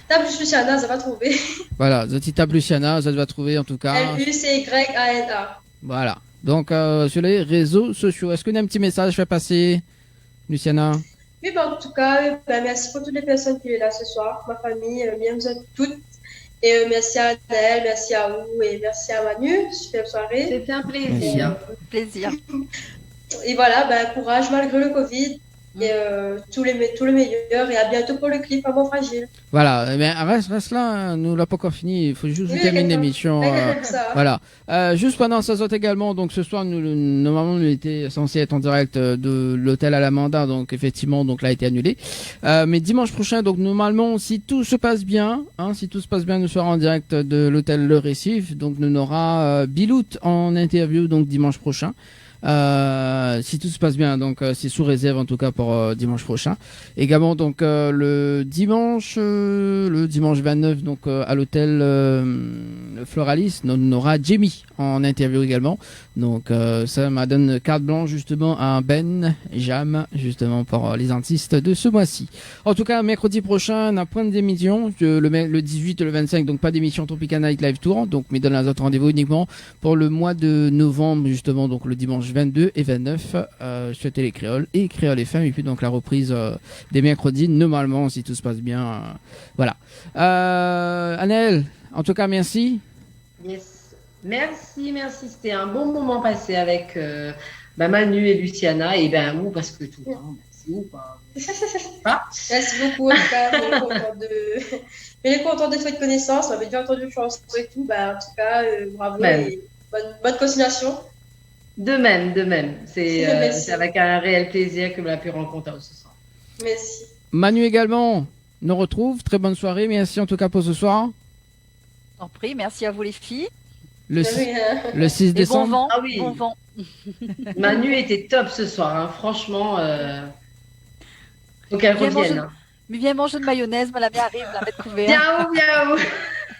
Tape juste Luciana, ça va trouver. Voilà, si tu tapes Luciana, ça va trouver en tout cas. Lucyana. Voilà. Donc sur les réseaux sociaux, est-ce qu'on a un petit message à passer, Luciana? Oui, en tout cas, merci pour toutes les personnes qui sont là ce soir, ma famille, bienvenue à toutes. Et merci à Annelle, merci à vous et merci à Manu. Super soirée. C'était un plaisir. Plaisir. Et voilà, courage malgré le Covid. Et tout le meilleur. Et à bientôt pour le clip Amour Fragile. Voilà, mais reste là, hein, nous l'a pas encore fini. Il faut juste terminer l'émission. Voilà. Juste pendant ça saute également. Donc ce soir, normalement, nous étions censés être en direct de l'hôtel à l'Amanda. Donc effectivement, donc là a été annulé. Mais dimanche prochain, donc normalement, si tout se passe bien, nous serons en direct de l'hôtel Le Récif. Donc nous aura Bilout en interview donc dimanche prochain. Si tout se passe bien, donc c'est sous réserve en tout cas pour dimanche prochain. Également donc le dimanche 29 donc à l'hôtel Floralis, on aura Jamie en interview également. Donc ça m'a donné carte blanche justement à Ben Jam justement pour les artistes de ce mois-ci. En tout cas mercredi prochain, on a point d'émission le 18 et le 25, donc pas d'émission Tropicana Night Live Tour. Donc mais donne les autres rendez-vous uniquement pour le mois de novembre justement, donc le dimanche 22 et 29 sur Télé Créole et Créole FM, et puis donc la reprise des mercredis normalement si tout se passe bien. Voilà. Annelle, en tout cas merci. Yes. Merci. C'était un bon moment passé avec Manu et Luciana et vous parce que tout le temps, c'est vous quoi. Merci beaucoup. En tout cas, on est content de faire connaissance. On avait déjà entendu chanson et tout. En tout cas, bravo et bonne continuation. De même. C'est avec un réel plaisir que me l'a pu rencontrer ce soir. Merci. Manu également nous retrouve. Très bonne soirée. Merci en tout cas pour ce soir. En prie, merci à vous les filles. Le 6 décembre. Bon vent, ah oui. Bon vent. Manu était top ce soir, hein. Franchement. Faut qu'elle revienne. Mais viens manger de mayonnaise, la mienne arrive, la mettre couvert. Bien où.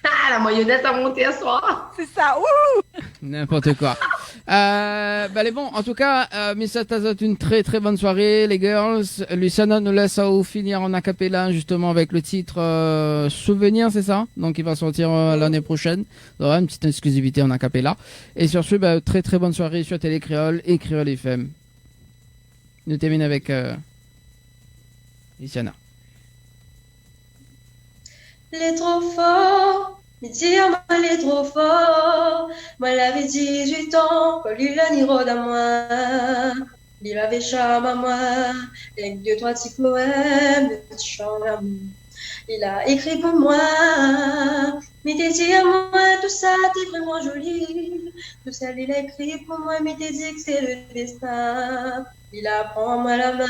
Ah, la mayonnaise a monté à soir. C'est ça, ouh. N'importe quoi. Les bons, en tout cas, Mr. Tazot, une très très bonne soirée, les girls. Luciana nous laisse finir en acapella, justement, avec le titre Souvenir, c'est ça? Donc, il va sortir l'année prochaine. Il y aura une petite exclusivité en acapella. Et sur ce, très très bonne soirée sur Télé Créole et Créole FM. Nous terminons avec Luciana. Il est trop fort, me dire moi il est trop fort. Moi l'avais 18 ans, quand lui le niro à moi. Il avait charme à moi, avec 2-3 petits poèmes, de petits chants d'amour. Il a écrit pour moi, mais t'es dit à moi, tout ça t'es vraiment joli. Tout ça il a écrit pour moi, mais t'es dit que c'est le destin. Il apprend moi la main,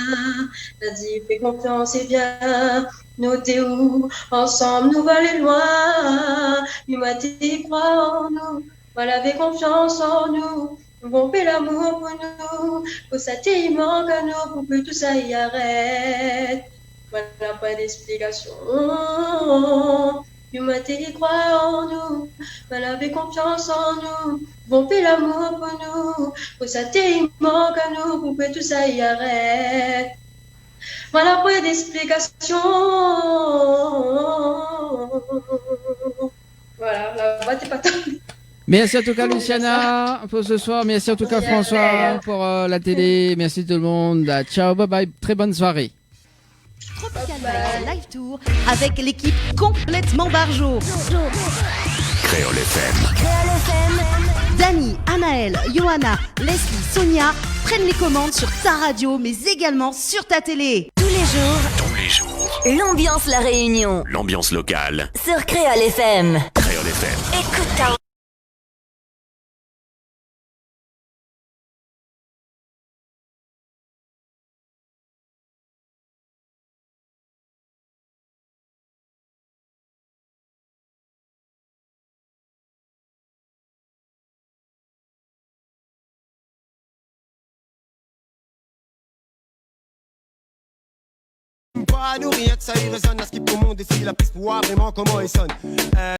t'as dit fais confiance et viens. Nous t'es où, ensemble nous va aller loin. Mais moi t'y crois en nous, moi l'avais confiance en nous. Nous vont faire l'amour pour nous, pour ça t'y manque à nous, pour que tout ça y arrête. Voilà, pas d'explication. L'humanité croit en nous, elle avait confiance en nous, vont faire l'amour pour nous, pour ça il manque à nous, pour que tout ça y arrête. Voilà pour des explications. Voilà, la boîte est pas top. Merci en tout cas Luciana pour ce soir. Merci en tout cas François pour la télé. Merci tout le monde. Ciao, bye bye. Très bonne soirée. Tropical Night Live Tour avec l'équipe complètement barjo. Créole FM. Dani, Anaël, Johanna, Leslie, Sonia prennent les commandes sur ta radio mais également sur ta télé. Tous les jours, l'ambiance La Réunion L'ambiance locale. sur Créole FM. Créole FM. Écoute ta Pas à nourrir, ça y résonne à ce qui pour mon défi la piste pour voir vraiment comment elle sonne.